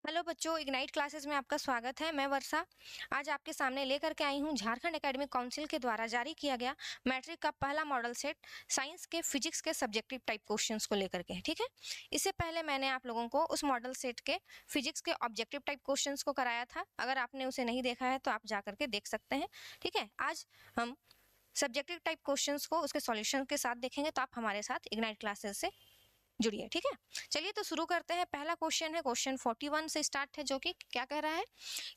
Hello बच्चों, ignite classes में आपका स्वागत है। मैं वर्षा आज आपके सामने लेकर के आई हूँ झारखंड एकेडमिक काउंसिल के द्वारा जारी किया गया मैट्रिक का पहला मॉडल सेट साइंस के फिजिक्स के सब्जेक्टिव टाइप क्वेश्चंस को लेकर के। ठीक है, इससे पहले मैंने आप लोगों को उस मॉडल सेट के फिजिक्स के ऑब्जेक्टिव टाइप क्वेश्चंस को कराया था। अगर आपने उसे नहीं देखा है तो आप जा करके देख सकते हैं। ठीक है, आज हम सब्जेक्टिव टाइप क्वेश्चंस को उसके सॉल्यूशन के साथ देखेंगे, तो आप हमारे साथ इग्नाइट क्लासेस से जुड़िए। ठीक है, चलिए तो शुरू करते हैं। पहला क्वेश्चन है, क्वेश्चन 41 से स्टार्ट है, जो कि क्या कह रहा है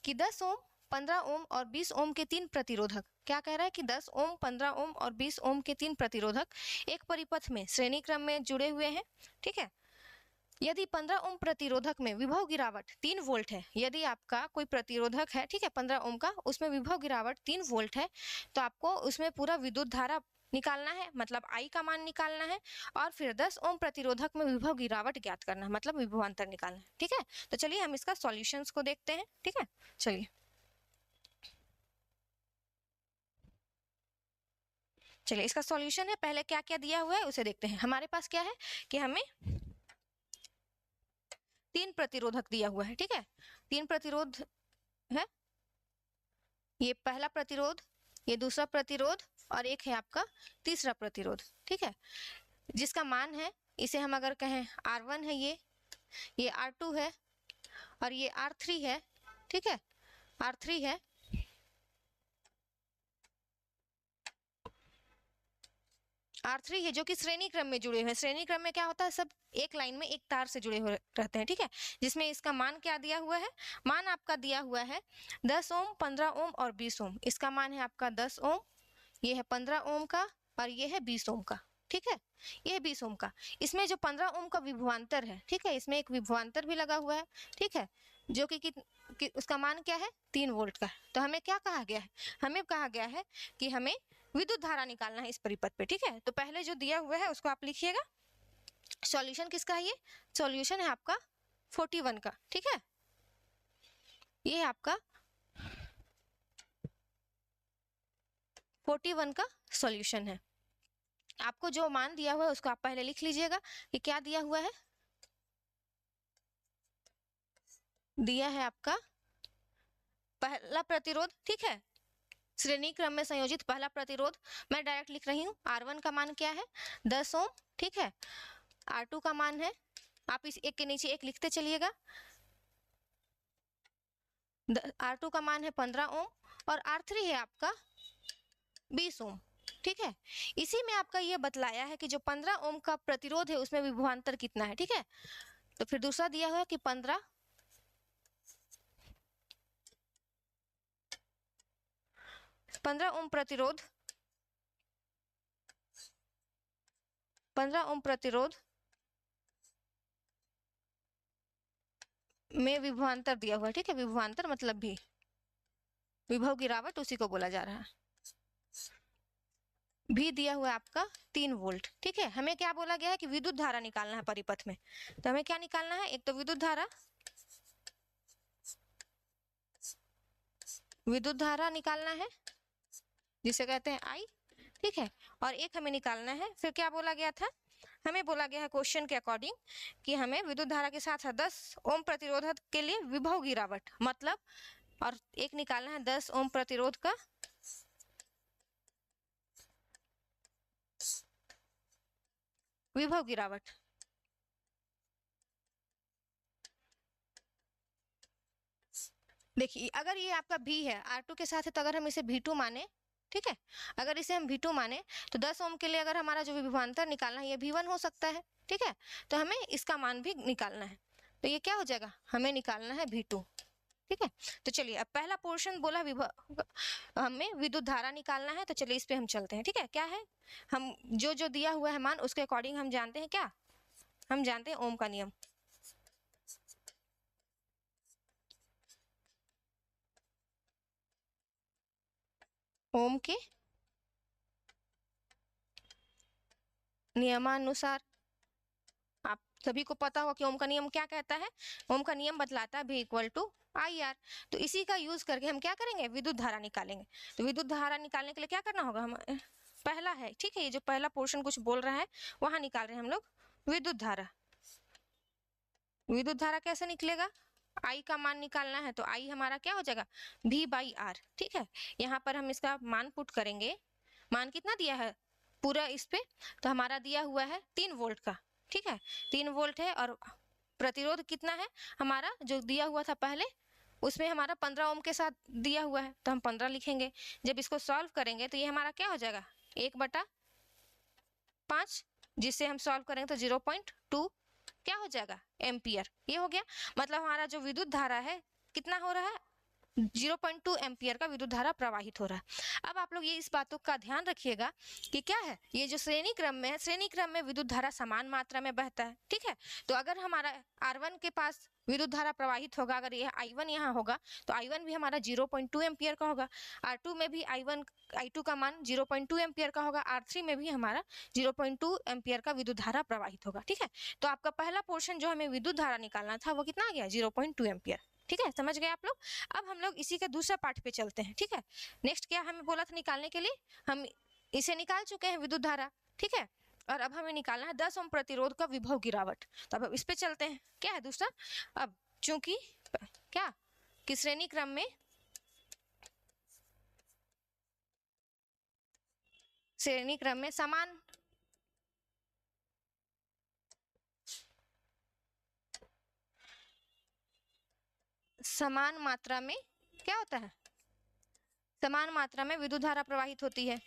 कि 10 ओम 15 ओम और 20 ओम के तीन प्रतिरोधक, क्या कह रहा है कि 10 ओम 15 ओम और 20 ओम के तीन प्रतिरोधक एक परिपथ में श्रेणी क्रम में जुड़े हुए हैं। ठीक है, यदि 15 ओम प्रतिरोधक में विभव गिरावट 3 वोल्ट है, यदि आपका कोई प्रतिरोधक है, ठीक है, 15 ओम का, उसमें विभव गिरावट 3 वोल्ट है, तो आपको उसमें पूरा विद्युत धारा निकालना है, मतलब आई का मान निकालना है, और फिर 10 ओम प्रतिरोधक में विभव गिरावट ज्ञात करना है, मतलब विभवांतर निकालना है। ठीक है, तो चलिए हम इसका सॉल्यूशंस को देखते हैं। ठीक है, चलिए इसका सॉल्यूशन है। पहले क्या क्या दिया हुआ है उसे देखते हैं। हमारे पास क्या है कि हमें 3 प्रतिरोधक दिया हुआ है। ठीक है, 3 प्रतिरोध है, ये पहला प्रतिरोध, ये दूसरा प्रतिरोध, और एक है आपका तीसरा प्रतिरोध। ठीक है, जिसका मान है, इसे हम अगर कहें R1 है, ये R2 है, और ये R3 है। ठीक है, R3 है, R3 है, जो कि श्रेणी क्रम में जुड़े हुए हैं। श्रेणी क्रम में क्या होता है, सब एक लाइन में एक तार से जुड़े हुए रहते हैं। ठीक है, जिसमें इसका मान क्या दिया हुआ है, मान आपका दिया हुआ है 10 ओम 15 ओम और 20 ओम। इसका मान है आपका 10 ओम, ये है 15 ओम का, और ये है 20 ओम का। ठीक है, ये है 20 ओम का। इसमें जो 15 ओम का विभवांतर है, ठीक है, इसमें एक विभवांतर भी लगा हुआ है। ठीक है, जो कि उसका मान क्या है, 3 वोल्ट का। तो हमें क्या कहा गया है, हमें कहा गया है कि हमें विद्युत धारा निकालना है इस परिपथ पे। ठीक है, तो पहले जो दिया हुआ है उसको आप लिखिएगा। सॉल्यूशन किसका है, ये सॉल्यूशन है आपका 41 का। ठीक है, ये है आपका 41 का सॉल्यूशन है। आपको जो मान दिया हुआ है उसको आप पहले लिख लीजिएगा कि क्या दिया हुआ है। दिया है आपका पहला प्रतिरोध, ठीक है, श्रेणी क्रम में संयोजित पहला प्रतिरोध। मैं डायरेक्ट लिख रही हूँ, R1 का मान क्या है, 10 ओम। ठीक है, R2 का मान है, आप इस एक के नीचे एक लिखते चलिएगा, R2 का मान है 15 ओम, और R3 है आपका 20 ओम। ठीक है, इसी में आपका ये बतलाया है कि जो 15 ओम का प्रतिरोध है उसमें विभवांतर कितना है। ठीक है, तो फिर दूसरा दिया हुआ है कि 15 ओम प्रतिरोध, 15 ओम प्रतिरोध में विभवांतर दिया हुआ है। ठीक है, विभवांतर मतलब भी विभव गिरावट, उसी को बोला जा रहा है। भी दिया हुआ है आपका 3 वोल्ट। ठीक है, हमें क्या बोला गया है कि विद्युत धारा निकालना है परिपथ में। तो हमें क्या निकालना है, एक तो विद्युत धारा निकालना है, जिसे कहते हैं आई। ठीक है, और एक हमें निकालना है, फिर क्या बोला गया था, हमें बोला गया है क्वेश्चन के अकॉर्डिंग कि हमें विद्युत धारा के साथ 10 ओम प्रतिरोधक के लिए विभव गिरावट, मतलब, और एक निकालना है 10 ओम प्रतिरोध का विभव गिरावट। देखिए, अगर ये आपका भी है, R2 के साथ है, तो अगर हम इसे V2 माने, ठीक है, अगर इसे हम V2 माने तो 10 ओम के लिए अगर हमारा जो विभवांतर निकालना है ये V1 हो सकता है। ठीक है, तो हमें इसका मान भी निकालना है, तो ये क्या हो जाएगा, हमें निकालना है V2। ठीक है, तो चलिए अब पहला पोर्शन बोला विभव, हमें विद्युत धारा निकालना है, तो चलिए इस पे हम चलते हैं। ठीक है, क्या है, हम जो दिया हुआ है मान उसके अकॉर्डिंग हम जानते हैं, क्या हम जानते हैं, ओम का नियम। ओम के नियमानुसार आप सभी को पता हो कि ओम का नियम क्या कहता है, ओम का नियम बतलाता है V इक्वल टू IR। तो इसी का यूज करके हम क्या करेंगे, विद्युत धारा निकालेंगे। तो विद्युत धारा निकालने के लिए क्या करना होगा, हम पहला है, ठीक है, ये जो पहला पोर्शन कुछ बोल रहा है वहां निकाल रहे हैं हम लोग विद्युत धारा। विद्युत धारा कैसे निकलेगा, आई का मान निकालना है तो आई हमारा क्या हो जाएगा V/R। ठीक है, यहाँ पर हम इसका मान पुट करेंगे। मान कितना दिया है पूरा इस पे, तो हमारा दिया हुआ है 3 वोल्ट का। ठीक है, 3 वोल्ट है और प्रतिरोध कितना है हमारा जो दिया हुआ था पहले, उसमें हमारा 15 ओम के साथ दिया हुआ है, तो हम 15 लिखेंगे। जब इसको सॉल्व करेंगे तो ये हमारा क्या हो जाएगा 1/5, जिससे हम सॉल्व करेंगे तो 0.2 क्या हो जाएगा एम्पियर। ये हो गया, मतलब हमारा जो विद्युत धारा है कितना हो रहा है 0.2 एम्पियर का विद्युत धारा प्रवाहित हो रहा है। अब आप लोग ये इस बातों का ध्यान रखिएगा कि क्या है ये जो श्रेणी क्रम में है, श्रेणी क्रम में विद्युत धारा समान मात्रा में बहता है। ठीक है, तो अगर हमारा R1 के पास विद्युत धारा प्रवाहित होगा, अगर यह I1 यहाँ होगा तो I1 भी हमारा 0.2 एम्पियर का होगा। R2 में भी I2 का मान 0.2 एम्पियर का होगा। R3 में भी हमारा 0.2 एम्पियर का विद्युत धारा प्रवाहित होगा। ठीक है, तो आपका पहला पोर्शन जो हमें विद्युत धारा निकालना था वो कितना आ गया 0.2 एम्पियर। ठीक है, समझ गए आप लोग। अब हम लोग इसी के दूसरा पार्ट पे चलते हैं। ठीक है, नेक्स्ट क्या हमें बोला था निकालने के लिए, हम इसे निकाल चुके हैं विद्युत धारा। ठीक है, और अब हमें निकालना है 10 ओम प्रतिरोध का विभव गिरावट। तो अब इस पे चलते हैं, क्या है दूसरा। अब चूंकि क्या कि श्रेणी क्रम में समान मात्रा में क्या होता है, समान मात्रा में विद्युत धारा प्रवाहित होती है।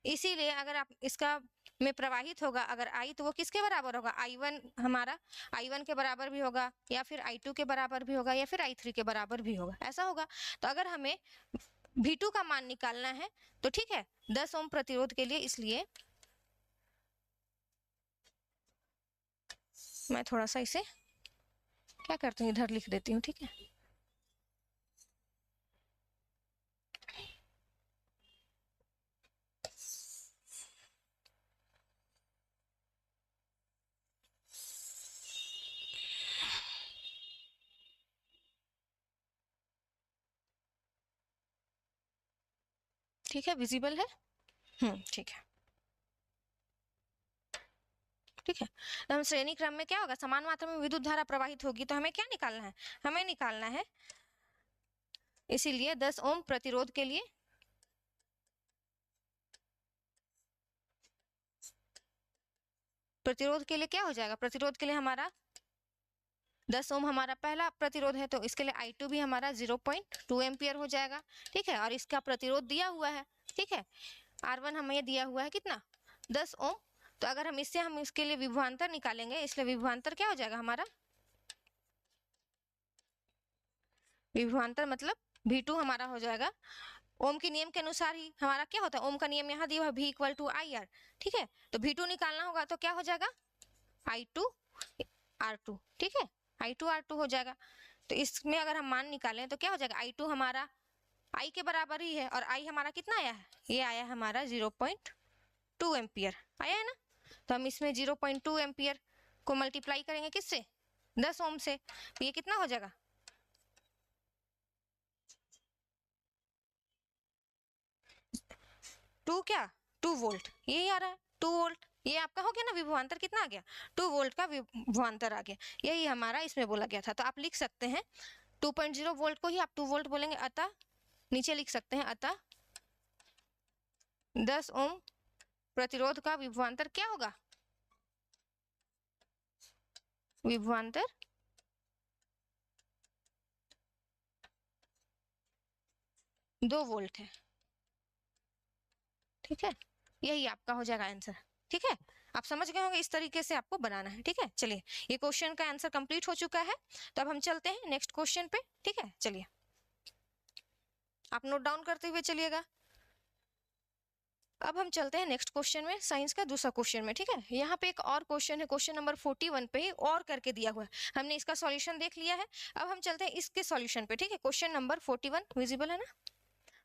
इसीलिए अगर आप इसका में प्रवाहित होगा अगर I, तो वो किसके बराबर होगा I1, हमारा I1 के बराबर भी होगा, या फिर I2 के बराबर भी होगा, या फिर I3 के बराबर भी होगा, ऐसा होगा। तो अगर हमें V2 का मान निकालना है तो ठीक है 10 ओम प्रतिरोध के लिए, इसलिए मैं थोड़ा सा इसे क्या करती हूँ इधर लिख देती हूँ। ठीक है, ठीक है, विजिबल है। ठीक है, ठीक है। तो हम श्रेणी क्रम में क्या होगा समान मात्रा में विद्युत धारा प्रवाहित होगी, तो हमें क्या निकालना है, हमें निकालना है इसीलिए 10 ओम प्रतिरोध के लिए क्या हो जाएगा, प्रतिरोध के लिए हमारा 10 ओम हमारा पहला प्रतिरोध है, तो इसके लिए I2 भी हमारा 0.2 एम्पियर हो जाएगा। ठीक है, और इसका प्रतिरोध दिया हुआ है। ठीक है, R1 हमें दिया हुआ है कितना 10 ओम। तो अगर हम इसके लिए विभवांतर निकालेंगे, इसलिए विभवांतर क्या हो जाएगा हमारा, विभवांतर मतलब V2 हमारा हो जाएगा ओम के नियम के अनुसार ही हमारा क्या होता है, ओम का नियम यहाँ दिया हुआ V = IR। ठीक है, तो V2 निकालना होगा तो क्या हो जाएगा I2R2। ठीक है, I2R2 हो जाएगा। तो इसमें अगर हम मान निकालें तो क्या हो जाएगा I2 हमारा I के बराबर ही है, और I हमारा कितना आया है, ये आया हमारा 0.2 एम्पियर आया है ना। तो हम इसमें 0.2 एम्पियर को मल्टीप्लाई करेंगे किससे 10 ओम से, तो ये कितना हो जाएगा 2 वोल्ट, यही आ रहा है 2 वोल्ट। ये आपका हो गया ना विभवांतर, कितना आ गया 2 वोल्ट का विभवांतर आ गया, यही हमारा इसमें बोला गया था। तो आप लिख सकते हैं 2.0 वोल्ट को ही आप 2 वोल्ट बोलेंगे, अतः नीचे लिख सकते हैं अतः 10 ओम प्रतिरोध का विभवांतर क्या होगा, विभवांतर 2 वोल्ट है। ठीक है, यही आपका हो जाएगा आंसर। ठीक है, आप समझ गए होंगे इस तरीके से आपको बनाना है। ठीक है, चलिए ये क्वेश्चन का आंसर कंप्लीट हो चुका है, तो अब हम चलते हैं नेक्स्ट क्वेश्चन पे। ठीक है, चलिए आप नोट डाउन करते हुए चलिएगा। अब हम चलते हैं नेक्स्ट क्वेश्चन में, साइंस का दूसरा क्वेश्चन में। ठीक है, यहाँ पे एक और क्वेश्चन है, क्वेश्चन नंबर 41 पे ही और करके दिया हुआ है, हमने इसका सॉल्यूशन देख लिया है। अब हम चलते हैं इसके सॉल्यूशन पे। ठीक है, क्वेश्चन नंबर 41 विजिबल है ना,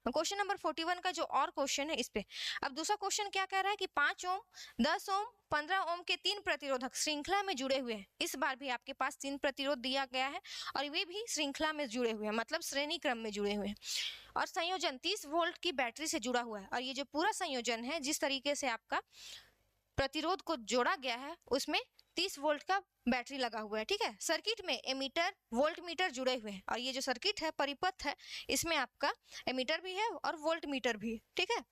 क्वेश्चन नंबर 41 का जो और क्वेश्चन है इस पे। अब दूसरा क्वेश्चन क्या कह रहा है कि 5 ओम 10 ओम 15 ओम के 3 प्रतिरोधक श्रृंखला में जुड़े हुए हैं। इस बार भी आपके पास 3 प्रतिरोध दिया गया है और वे भी श्रृंखला में जुड़े हुए हैं, मतलब श्रेणी क्रम में जुड़े हुए हैं। और संयोजन 30 वोल्ट की बैटरी से जुड़ा हुआ है। और ये जो पूरा संयोजन है, जिस तरीके से आपका प्रतिरोध को जोड़ा गया है, उसमें 30 वोल्ट का बैटरी लगा हुआ है। ठीक है, सर्किट में एमीटर वोल्ट मीटर जुड़े हुए हैं। और ये जो सर्किट है, परिपथ है, इसमें आपका एमीटर भी है और वोल्ट मीटर भी है। ठीक है,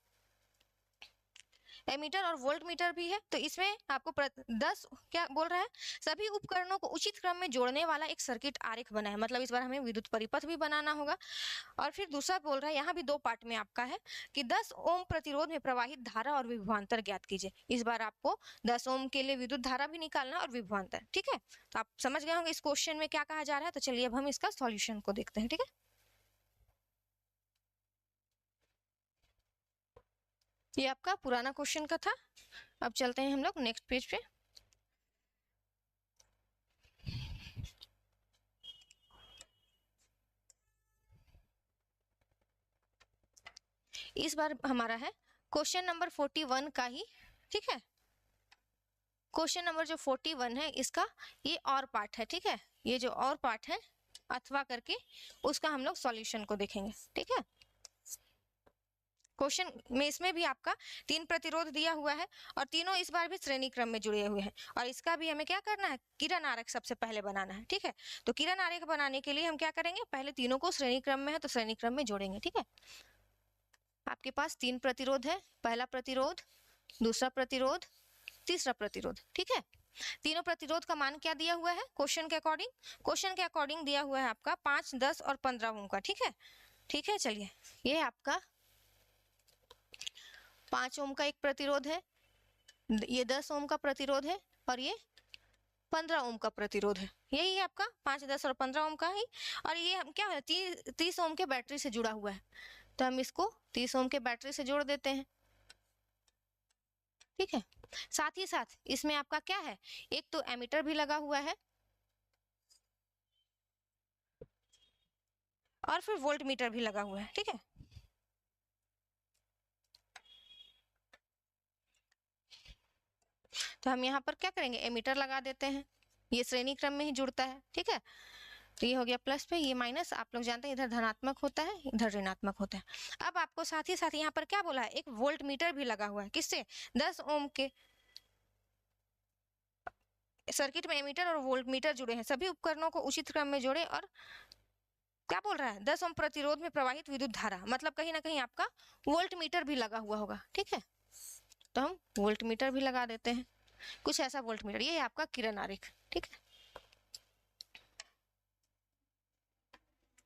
एमीटर और वोल्ट मीटर भी है। तो इसमें आपको 10 क्या बोल रहा है, सभी उपकरणों को उचित क्रम में जोड़ने वाला एक सर्किट आरेख बना है। मतलब इस बार हमें विद्युत परिपथ भी बनाना होगा। और फिर दूसरा बोल रहा है, यहाँ भी 2 पार्ट में आपका है कि 10 ओम प्रतिरोध में प्रवाहित धारा और विभवांतर ज्ञात कीजिए। इस बार आपको 10 ओम के लिए विद्युत धारा भी निकालना और विभवांतर। ठीक है, तो आप समझ गए होंगे इस क्वेश्चन में क्या कहा जा रहा है। तो चलिए अब हम इसका सॉल्यूशन को देखते हैं। ठीक है, ये आपका पुराना क्वेश्चन का था। अब चलते हैं हम लोग नेक्स्ट पेज पे। इस बार हमारा है क्वेश्चन नंबर 41 का ही। ठीक है, क्वेश्चन नंबर जो 41 है, इसका ये और पार्ट है। ठीक है, ये जो और पार्ट है अथवा करके, उसका हम लोग सॉल्यूशन को देखेंगे। ठीक है, क्वेश्चन में इसमें भी आपका 3 प्रतिरोध दिया हुआ है और तीनों इस बार भी श्रेणी क्रम में जुड़े हुए हैं। और इसका भी हमें क्या करना है, किरण आरेख सबसे पहले बनाना है। ठीक है, तो किरण आरेख बनाने के लिए हम क्या करेंगे, पहले तीनों को श्रेणी क्रम में है तो श्रेणी क्रम में जोड़ेंगे। ठीक है, आपके पास 3 प्रतिरोध है, पहला प्रतिरोध, दूसरा प्रतिरोध, तीसरा प्रतिरोध। ठीक है, तीनों प्रतिरोध का मान क्या दिया हुआ है क्वेश्चन के अकॉर्डिंग, क्वेश्चन के अकॉर्डिंग दिया हुआ है आपका 5, 10 और 15 ओम का। ठीक है, ठीक है, चलिए ये आपका 5 ओम का एक प्रतिरोध है, ये 10 ओम का प्रतिरोध है और ये 15 ओम का प्रतिरोध है। यही है आपका 5, 10 और 15 ओम का ही। और ये हम क्या है, 30 ओम के बैटरी से जुड़ा हुआ है, तो हम इसको 30 ओम के बैटरी से जोड़ देते हैं। ठीक है, साथ ही साथ इसमें आपका क्या है, एक तो एमीटर भी लगा हुआ है और फिर वोल्ट मीटर भी लगा हुआ है। ठीक है, तो हम यहाँ पर क्या करेंगे, एमीटर लगा देते हैं, ये श्रेणी क्रम में ही जुड़ता है। ठीक है, तो ये हो गया प्लस पे, ये माइनस। आप लोग जानते हैं इधर धनात्मक होता है, इधर ऋणात्मक होता है। अब आपको साथ ही साथ यहाँ पर क्या बोला है, एक वोल्ट मीटर भी लगा हुआ है। किससे, 10 ओम के सर्किट में एमीटर और वोल्ट मीटर जुड़े हैं, सभी उपकरणों को उचित क्रम में जोड़े। और क्या बोल रहा है, 10 ओम प्रतिरोध में प्रवाहित विद्युत धारा, मतलब कहीं ना कहीं आपका वोल्ट मीटर भी लगा हुआ होगा। ठीक है, तो हम वोल्ट मीटर भी लगा देते हैं, कुछ ऐसा वोल्ट मीटर। ये है आपका किरण आरेख। ठीक है,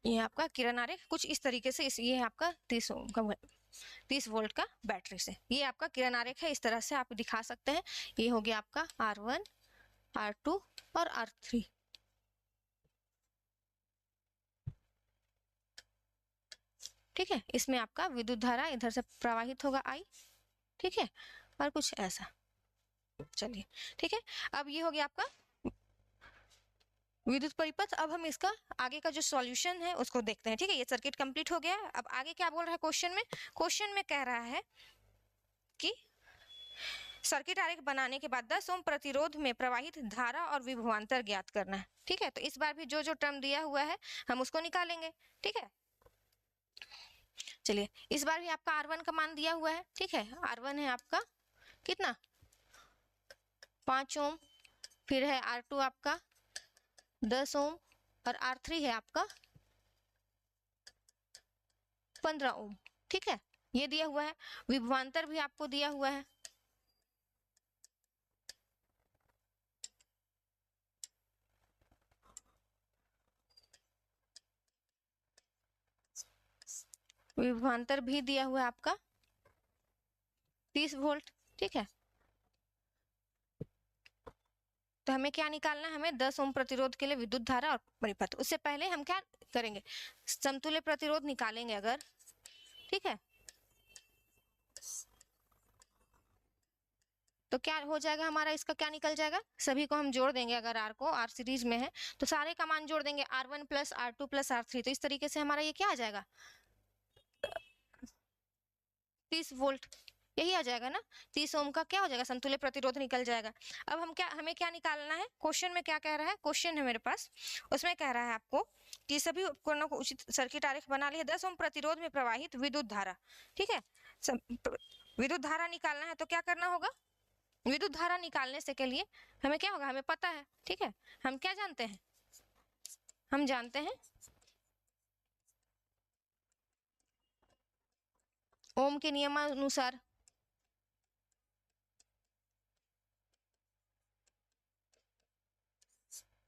ये आपका किरण आरेख कुछ इस तरीके से, ये है आपका 30 वोल्ट का बैटरी से, ये आपका किरण आरेख है। इस तरह से आप दिखा सकते हैं। ये हो गया आपका R1, R2 और R3। ठीक है, इसमें आपका विद्युत धारा इधर से प्रवाहित होगा I। ठीक है, और कुछ ऐसा। चलिए ठीक है, अब ये हो गया आपका विद्युत परिपथ। अब हम इसका आगे का जो सॉल्यूशन है उसको देखते हैं। ठीक है, ये सर्किट कंप्लीट हो गया। अब आगे क्या बोल रहा है क्वेश्चन में, क्वेश्चन में कह रहा है कि सर्किट आरेख बनाने के बाद 10 ओम प्रतिरोध में प्रवाहित धारा और विभवांतर ज्ञात करना है। ठीक है, तो इस बार भी जो जो टर्म दिया हुआ है हम उसको निकालेंगे। ठीक है, चलिए इस बार भी आपका R1 का मान दिया हुआ है। ठीक है, R1 है आपका कितना, 5 ओम, फिर है R2 आपका 10 ओम और R3 है आपका 15 ओम। ठीक है, ये दिया हुआ है। विभवांतर भी आपको दिया हुआ है, विभवांतर भी दिया हुआ है आपका 30 वोल्ट। ठीक है, तो हमें क्या निकालना है, हमें 10 ओम प्रतिरोध के लिए विद्युत धारा और परिपथ। उससे पहले हम क्या करेंगे, समतुल्य प्रतिरोध निकालेंगे अगर। ठीक है, तो क्या हो जाएगा हमारा, इसका क्या निकल जाएगा, सभी को हम जोड़ देंगे। अगर R को, R सीरीज में है तो सारे का मान जोड़ देंगे, R1 plus R2 plus R3। तो इस तरीके से हमारा ये क्या आ जाएगा, 30 वोल्ट। यही आ जाएगा ना, 30 ओम का क्या हो जाएगा, समतुल्य प्रतिरोध निकल जाएगा। अब हमें क्या निकालना है, क्वेश्चन में क्या कह रहा है, क्वेश्चन है मेरे पास, उसमें कह रहा है आपको कि सभी उपकरणों को उचित सर्किट आरेख बना लिया, 10 ओम प्रतिरोध में प्रवाहित विद्युत धारा, ठीक है। विद्युत धारा निकालना है तो क्या करना होगा, विद्युत धारा निकालने से के लिए हमें क्या होगा, हमें पता है, ठीक है। हम क्या जानते हैं, हम जानते हैं ओम के नियमानुसार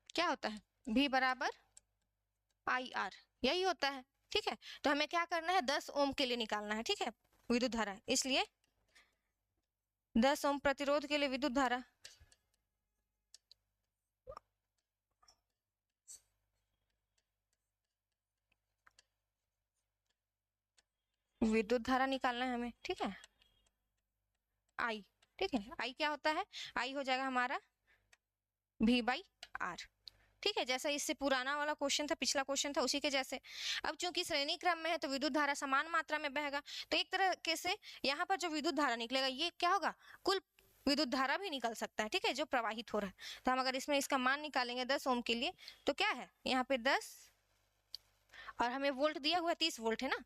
क्या होता है, V बराबर IR, यही होता है, ठीक है। तो हमें क्या करना है, 10 ओम के लिए निकालना है, ठीक है, विद्युत धारा। इसलिए 10 ओम प्रतिरोध के लिए विद्युत धारा, विद्युत धारा निकालना है हमें, ठीक है, I, ठीक है। I क्या होता है, I हो जाएगा हमारा V/R, ठीक है। जैसा इससे पुराना वाला क्वेश्चन था, पिछला क्वेश्चन था, उसी के जैसे। अब चूंकि श्रेणी क्रम में है तो विद्युत धारा समान मात्रा में बहेगा, तो एक तरह से यहाँ पर जो विद्युत धारा निकलेगा ये क्या होगा, कुल विद्युत धारा भी निकल सकता है, ठीक है, जो प्रवाहित हो रहा है। तो हम अगर इसमें इसका मान निकालेंगे 10 ओम के लिए, तो क्या है यहाँ पे 10, और हमें वोल्ट दिया हुआ 30 वोल्ट है ना,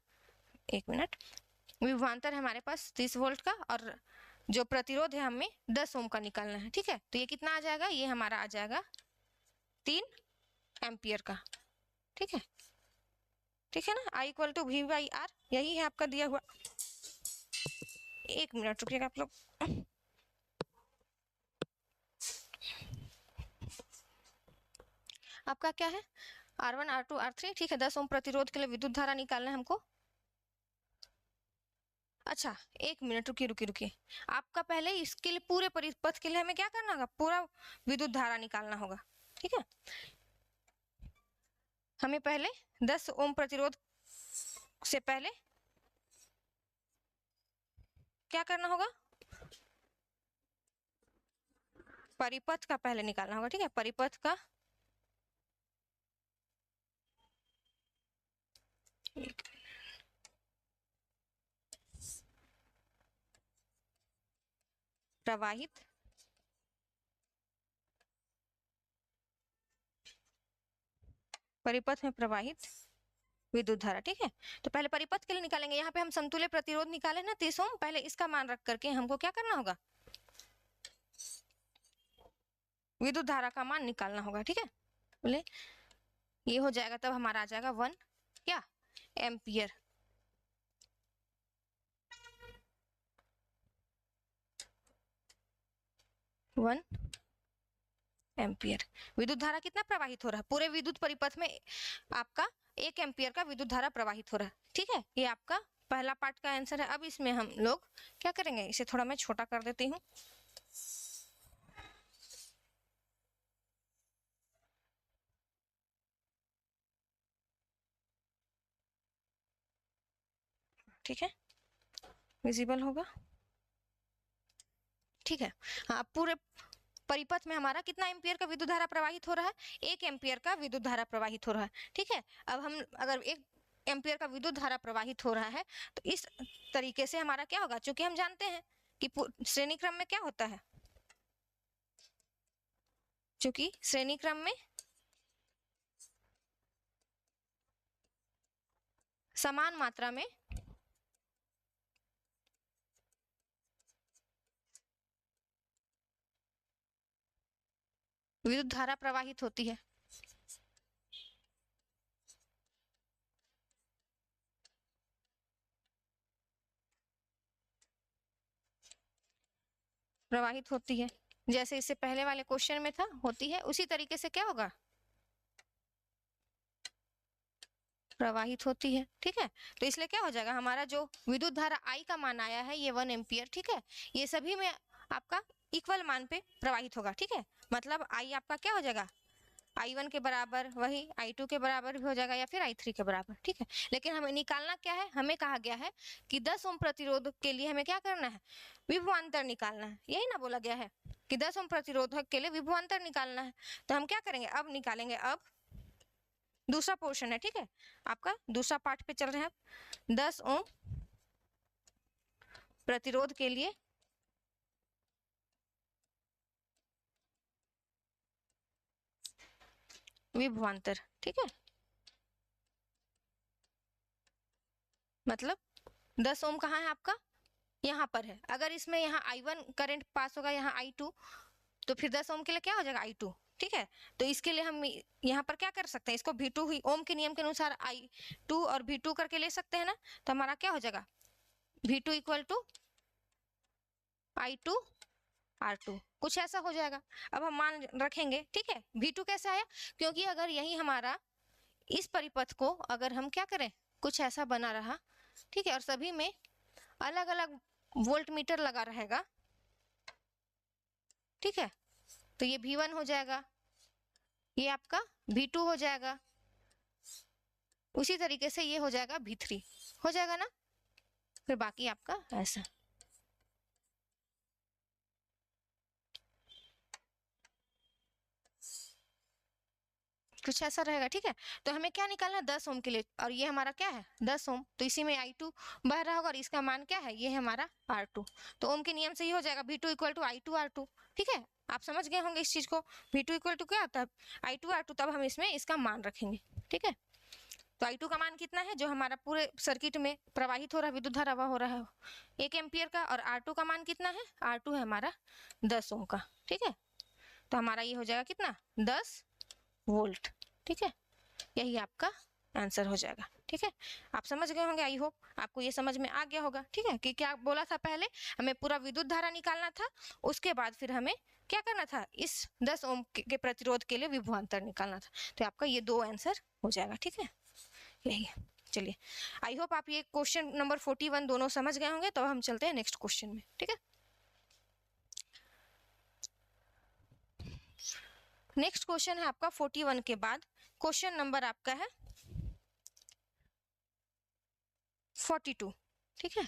1 मिनट, विभवांतर है हमारे पास 30 वोल्ट का, और जो प्रतिरोध है हमें 10 ओम का निकालना है, ठीक है। तो ये कितना आ जाएगा, ये हमारा आ जाएगा 3 एम्पियर का, ठीक है, ठीक है ना। I = V/R, यही है आपका दिया हुआ। 1 मिनट रुकिएगा आप लोग, आपका क्या है, R1 R2 R3, ठीक है। 10 ओम प्रतिरोध के लिए विद्युत धारा निकालना है हमको। अच्छा 1 मिनट, रुकिए, आपका पहले इसके लिए पूरे परिपथ के लिए हमें क्या करना होगा, पूरा विद्युत धारा निकालना होगा, ठीक है। हमें पहले 10 ओम प्रतिरोध से पहले क्या करना होगा, परिपथ का पहले निकालना होगा, ठीक है। परिपथ का प्रवाहित परिपथ में प्रवाहित विद्युत धारा, ठीक है। तो पहले परिपथ के लिए निकालेंगे, यहाँ पे हम समतुल्य प्रतिरोध निकाले ना 30 ओम, पहले इसका मान रख करके हमको क्या करना होगा, विद्युत धारा का मान निकालना होगा, ठीक है। बोले ये हो जाएगा, तब हमारा आ जाएगा 1 क्या एम्पियर, 1 एम्पियर। विद्युत धारा कितना प्रवाहित हो रहा है, पूरे विद्युत परिपथ में आपका 1 एम्पियर का विद्युत धारा प्रवाहित हो रहा है, ठीक है। ये आपका पहला पार्ट का आंसर है। अब इसमें हम लोग क्या करेंगे, इसे थोड़ा मैं छोटा कर देती हूँ, ठीक है, विजिबल होगा, ठीक है। हाँ, पूरे परिपथ में हमारा कितना एम्पियर का विद्युत धारा प्रवाहित हो रहा है, 1 एम्पियर का विद्युत धारा प्रवाहित हो रहा है, ठीक है। अब हम अगर 1 एम्पियर का विद्युत धारा प्रवाहित हो रहा है तो इस तरीके से हमारा क्या होगा, चूंकि हम जानते हैं कि श्रेणी क्रम में क्या होता है, चूंकि श्रेणी क्रम में समान मात्रा में विद्युत धारा प्रवाहित होती है, प्रवाहित होती है, जैसे इससे पहले वाले क्वेश्चन में था होती है, उसी तरीके से क्या होगा, प्रवाहित होती है, ठीक है। तो इसलिए क्या हो जाएगा, हमारा जो विद्युत धारा I का मान आया है ये 1 एम्पियर, ठीक है, ये सभी में आपका इक्वल मान पे प्रवाहित होगा, ठीक है। मतलब I आपका क्या हो जाएगा, I1 के बराबर, वही I2 के बराबर भी हो जाएगा, या फिर I3 के बराबर, ठीक है। लेकिन हमें निकालना क्या है, हमें कहा गया है कि 10 ओम प्रतिरोधक के लिए हमें क्या करना है, विभवांतर निकालना है, यही ना बोला गया है कि 10 ओम प्रतिरोधक के लिए विभवांतर निकालना है। तो हम क्या करेंगे, अब निकालेंगे, अब दूसरा पोर्शन है, ठीक है, आपका दूसरा पार्ट पे चल रहे हैं। 10 ओम प्रतिरोध के लिए विभवांतर। ठीक है, मतलब 10 ओम कहाँ है आपका, यहाँ पर है। अगर इसमें यहाँ I1 करंट पास होगा, यहाँ I2, तो फिर 10 ओम के लिए क्या हो जाएगा I2। ठीक है, तो इसके लिए हम यहाँ पर क्या कर सकते हैं, इसको V2 ही ओम के नियम के अनुसार I2 और V2 करके ले सकते हैं ना। तो हमारा क्या हो जाएगा, V2 equal to I2 R2, कुछ ऐसा हो जाएगा। अब हम मान रखेंगे। ठीक है, V2 कैसे आया, क्योंकि अगर यही हमारा इस परिपथ को अगर हम क्या करें, कुछ ऐसा बना रहा, ठीक है, और सभी में अलग अलग वोल्ट मीटर लगा रहेगा, ठीक है, तो ये V1 हो जाएगा, ये आपका V2 हो जाएगा, उसी तरीके से ये हो जाएगा V3 हो जाएगा ना, फिर बाकी आपका ऐसा। कुछ ऐसा रहेगा। ठीक है, तो हमें क्या निकालना है, 10 ओम के लिए, और ये हमारा क्या है 10 ओम, तो इसी में I2 बह रहा होगा और इसका मान क्या है, ये है हमारा R2। तो ओम के नियम से ये हो जाएगा V2 equal to I2 R2। ठीक है, आप समझ गए होंगे इस चीज को, V2 इक्वल टू क्या आता है I2 R2, तब हम इसमें इसका मान रखेंगे। ठीक है, तो I2 का मान कितना है, जो हमारा पूरे सर्किट में प्रवाहित हो रहा है, विद्युत धारा वह हो रहा है 1 एम्पियर का, और R2 का मान कितना है, R2 है हमारा 10 ओम का। ठीक है, तो हमारा ये हो जाएगा कितना 10 वोल्ट। ठीक है, यही आपका आंसर हो जाएगा। ठीक है, आप समझ गए होंगे, आई होप आपको ये समझ में आ गया होगा। ठीक है, कि क्या बोला था, पहले हमें पूरा विद्युत धारा निकालना था, उसके बाद फिर हमें क्या करना था, इस 10 ओम के प्रतिरोध के लिए विभवांतर निकालना था। तो आपका ये 2 आंसर हो जाएगा। ठीक है, यही है। चलिए, आई होप आप ये क्वेश्चन नंबर 41 दोनों समझ गए होंगे। तो हम चलते हैं नेक्स्ट क्वेश्चन में। ठीक है, नेक्स्ट क्वेश्चन है आपका 41 के बाद क्वेश्चन नंबर आपका है 42। ठीक है,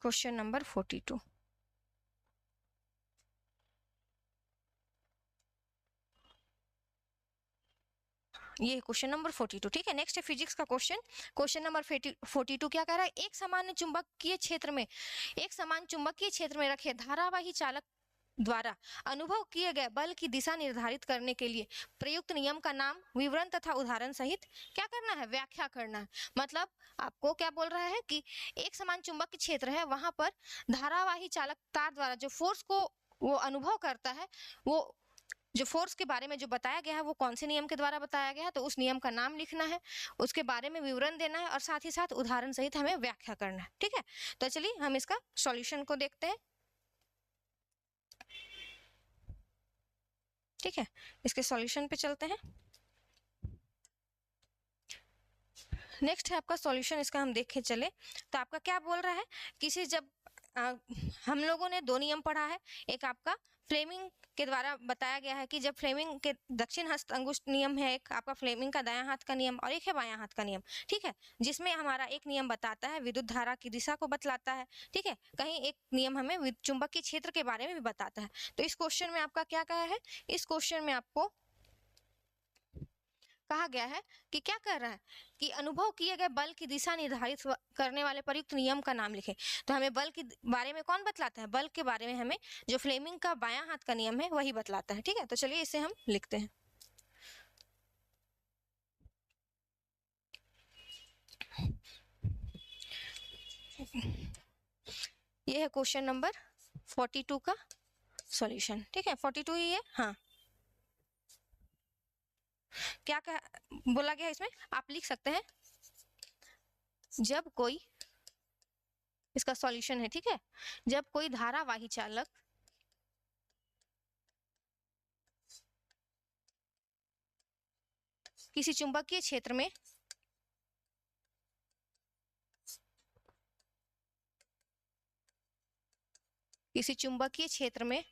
क्वेश्चन नंबर 42, ये क्वेश्चन नंबर 42। ठीक है, नेक्स्ट है फिजिक्स का क्वेश्चन। क्वेश्चन नंबर 42 क्या कह रहा है, एक समान चुंबकीय क्षेत्र में, एक समान चुंबकीय क्षेत्र में रखे धारावाही चालक द्वारा अनुभव किए गए बल की दिशा निर्धारित करने के लिए प्रयुक्त नियम का नाम, विवरण तथा उदाहरण सहित क्या करना है, व्याख्या करना है। मतलब आपको क्या बोल रहा है कि एक समान चुंबकीय क्षेत्र है, वहां पर धारावाही चालक तार द्वारा जो फोर्स को वो अनुभव करता है, वो जो फोर्स के बारे में जो बताया गया है वो कौन से नियम के द्वारा बताया गया है, तो उस नियम का नाम लिखना है, उसके बारे में विवरण देना है, और साथ ही साथ उदाहरण सहित हमें व्याख्या करना है। ठीक है, तो चलिए हम इसका सॉल्यूशन को देखते हैं। ठीक है, इसके सॉल्यूशन पे चलते हैं। नेक्स्ट है आपका सॉल्यूशन, इसका हम देख के चले तो आपका क्या बोल रहा है, किसी जब हम लोगों ने 2 नियम पढ़ा है। एक आपका फ्लेमिंग के द्वारा बताया गया है कि जब फ्लेमिंग के दक्षिण हस्त अंगुष्ठ नियम है, एक आपका फ्लेमिंग का दायां हाथ का नियम, और एक है बायां हाथ का नियम। ठीक है, जिसमें हमारा एक नियम बताता है विद्युत धारा की दिशा को बतलाता है। ठीक है, कहीं एक नियम हमें चुंबकीय क्षेत्र के बारे में भी बताता है। तो इस क्वेश्चन में आपका क्या कहा है, इस क्वेश्चन में आपको कहा गया है कि क्या कर रहा है कि अनुभव किए गए बल की दिशा निर्धारित करने वाले प्रयुक्त नियम का नाम लिखे। तो हमें बल के बारे में कौन बतलाता है, बल के बारे में हमें जो फ्लेमिंग का बायां हाथ का नियम है वही बतलाता है। ठीक है, तो चलिए इसे हम लिखते हैं। ये है क्वेश्चन नंबर 42 का सॉल्यूशन। ठीक है, 42 ही है। हाँ, क्या बोला गया इसमें, आप लिख सकते हैं जब कोई, इसका सॉल्यूशन है। ठीक है, जब कोई धारावाही चालक किसी चुंबकीय क्षेत्र में किसी चुंबकीय क्षेत्र में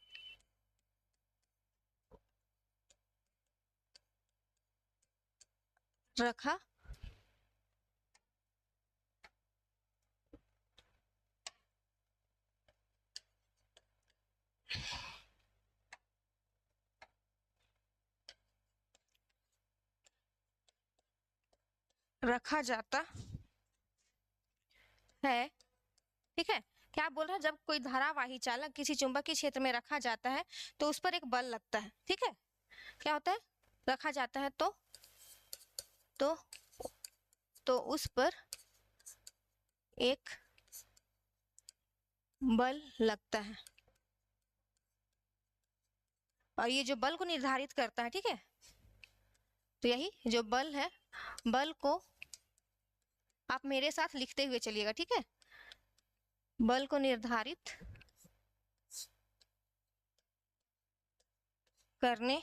रखा रखा जाता है, ठीक है। क्या बोल रहा है, जब कोई धारावाही चालक किसी चुंबकीय क्षेत्र में रखा जाता है तो उस पर एक बल लगता है, ठीक है। क्या होता है, रखा जाता है तो तो उस पर एक बल लगता है, और ये जो बल को निर्धारित करता है, ठीक है, तो यही जो बल है, बल को आप मेरे साथ लिखते हुए चलिएगा, ठीक है। बल को निर्धारित करने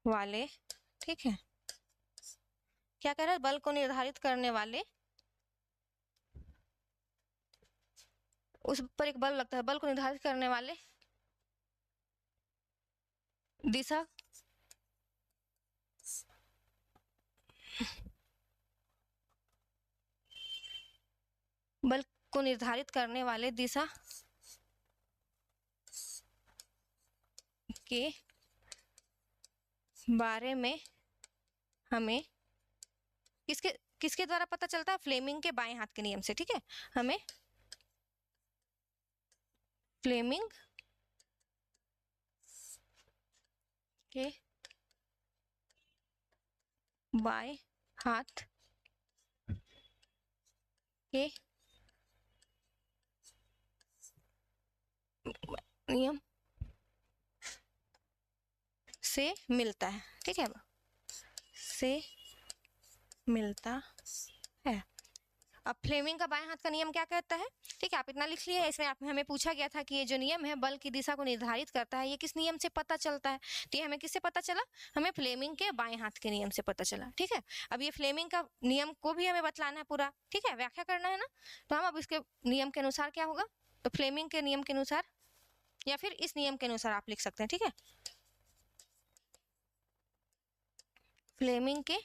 वाले, ठीक है, क्या कह रहा है, बल को निर्धारित करने वाले, उस पर एक बल लगता है, बल को निर्धारित करने वाले दिशा बल को निर्धारित करने वाले दिशा के बारे में हमें किसके किसके द्वारा पता चलता है, फ्लेमिंग के बाएं हाथ के नियम से, ठीक है। हमें फ्लेमिंग के बाएं हाथ के नियम से मिलता है, ठीक है, से मिलता है। अब फ्लेमिंग का बाएं हाथ का नियम क्या कहता है, ठीक है, आप इतना लिख लिए। इसमें आप हमें पूछा गया था कि ये जो नियम है बल की दिशा को निर्धारित करता है, ये किस नियम से पता चलता है, तो ये हमें किससे पता चला, हमें फ्लेमिंग के बाएं हाथ के नियम से पता चला, ठीक है। अब ये फ्लेमिंग का नियम को भी हमें बतलाना है पूरा, ठीक है, व्याख्या करना है ना, तो हम अब इसके नियम के अनुसार क्या होगा, तो फ्लेमिंग के नियम के अनुसार या फिर इस नियम के अनुसार आप लिख सकते हैं, ठीक है। फ्लेमिंग के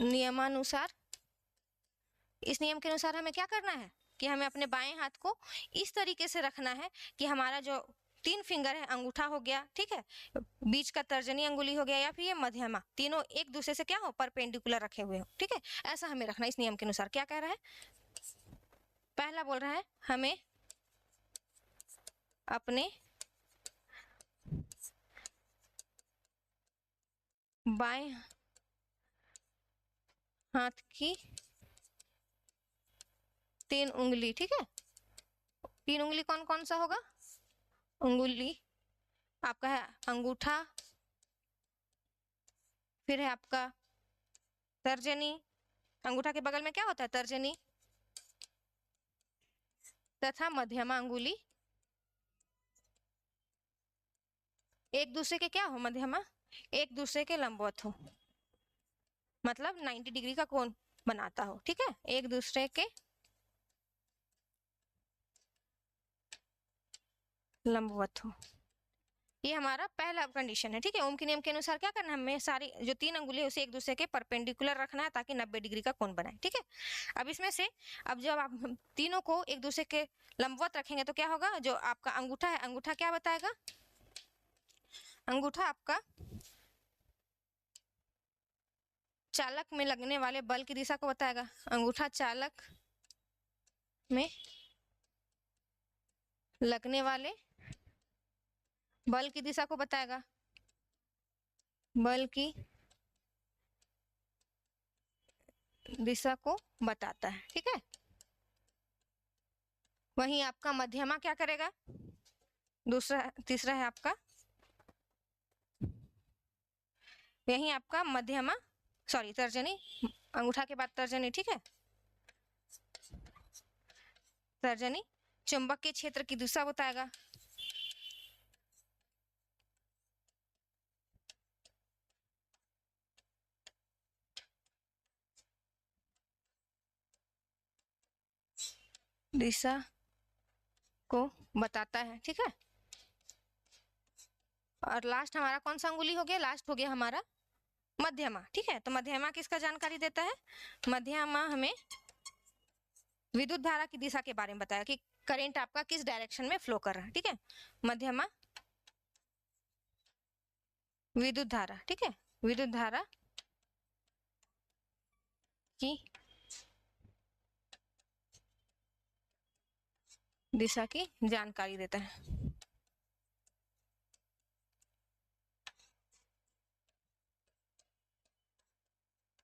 नियमानुसार, इस नियम के अनुसार हमें क्या करना है कि हमें अपने बाएं हाथ को इस तरीके से रखना है कि हमारा जो 3 फिंगर है, अंगूठा हो गया, ठीक है, बीच का तर्जनी अंगुली हो गया, या फिर ये मध्यमा, तीनों एक दूसरे से क्या हो, परपेंडिकुलर रखे हुए हो, ठीक है। ऐसा हमें रखना इस नियम के अनुसार। क्या कह रहा है, पहला बोल रहा है हमें अपने बाएं हाथ की 3 उंगली, ठीक है, 3 उंगली कौन कौन सा होगा, उंगली आपका है अंगूठा, फिर है आपका तर्जनी, अंगूठा के बगल में क्या होता है, तर्जनी, तथा मध्यमा अंगुली, एक दूसरे के क्या हो, मध्यमा एक दूसरे के लंबवत हो, मतलब 90 डिग्री का कोण बनाता हो, ठीक है, एक दूसरे के लंबवत हो, ये हमारा पहला कंडीशन है, ठीक है। ओम के नियम के अनुसार क्या करना है, हमें सारी जो 3 अंगुली है उसे एक दूसरे के परपेंडिकुलर रखना है ताकि 90 डिग्री का कोण बनाए, ठीक है। अब इसमें से अब जब आप तीनों को एक दूसरे के लंबवत रखेंगे तो क्या होगा, जो आपका अंगूठा है, अंगूठा क्या बताएगा, अंगूठा आपका चालक में लगने वाले बल की दिशा को बताएगा, अंगूठा चालक में लगने वाले बल की दिशा को बताएगा, बल की दिशा को बताता है, ठीक है। वहीं आपका मध्यमा क्या करेगा, दूसरा तीसरा है आपका, यही आपका मध्यमा, सॉरी तर्जनी, अंगूठा के बाद तर्जनी, ठीक है, तर्जनी चुंबक के क्षेत्र की दिशा बताएगा, दिशा को बताता है, ठीक है। और लास्ट हमारा कौन सा अंगुली हो गया, लास्ट हो गया हमारा मध्यमा, ठीक है। तो मध्यमा किसका जानकारी देता है, मध्यमा हमें विद्युत धारा की दिशा के बारे में बताया कि करंट आपका किस डायरेक्शन में फ्लो कर रहा है, ठीक है। मध्यमा विद्युत धारा, ठीक है, विद्युत धारा की दिशा की जानकारी देता है।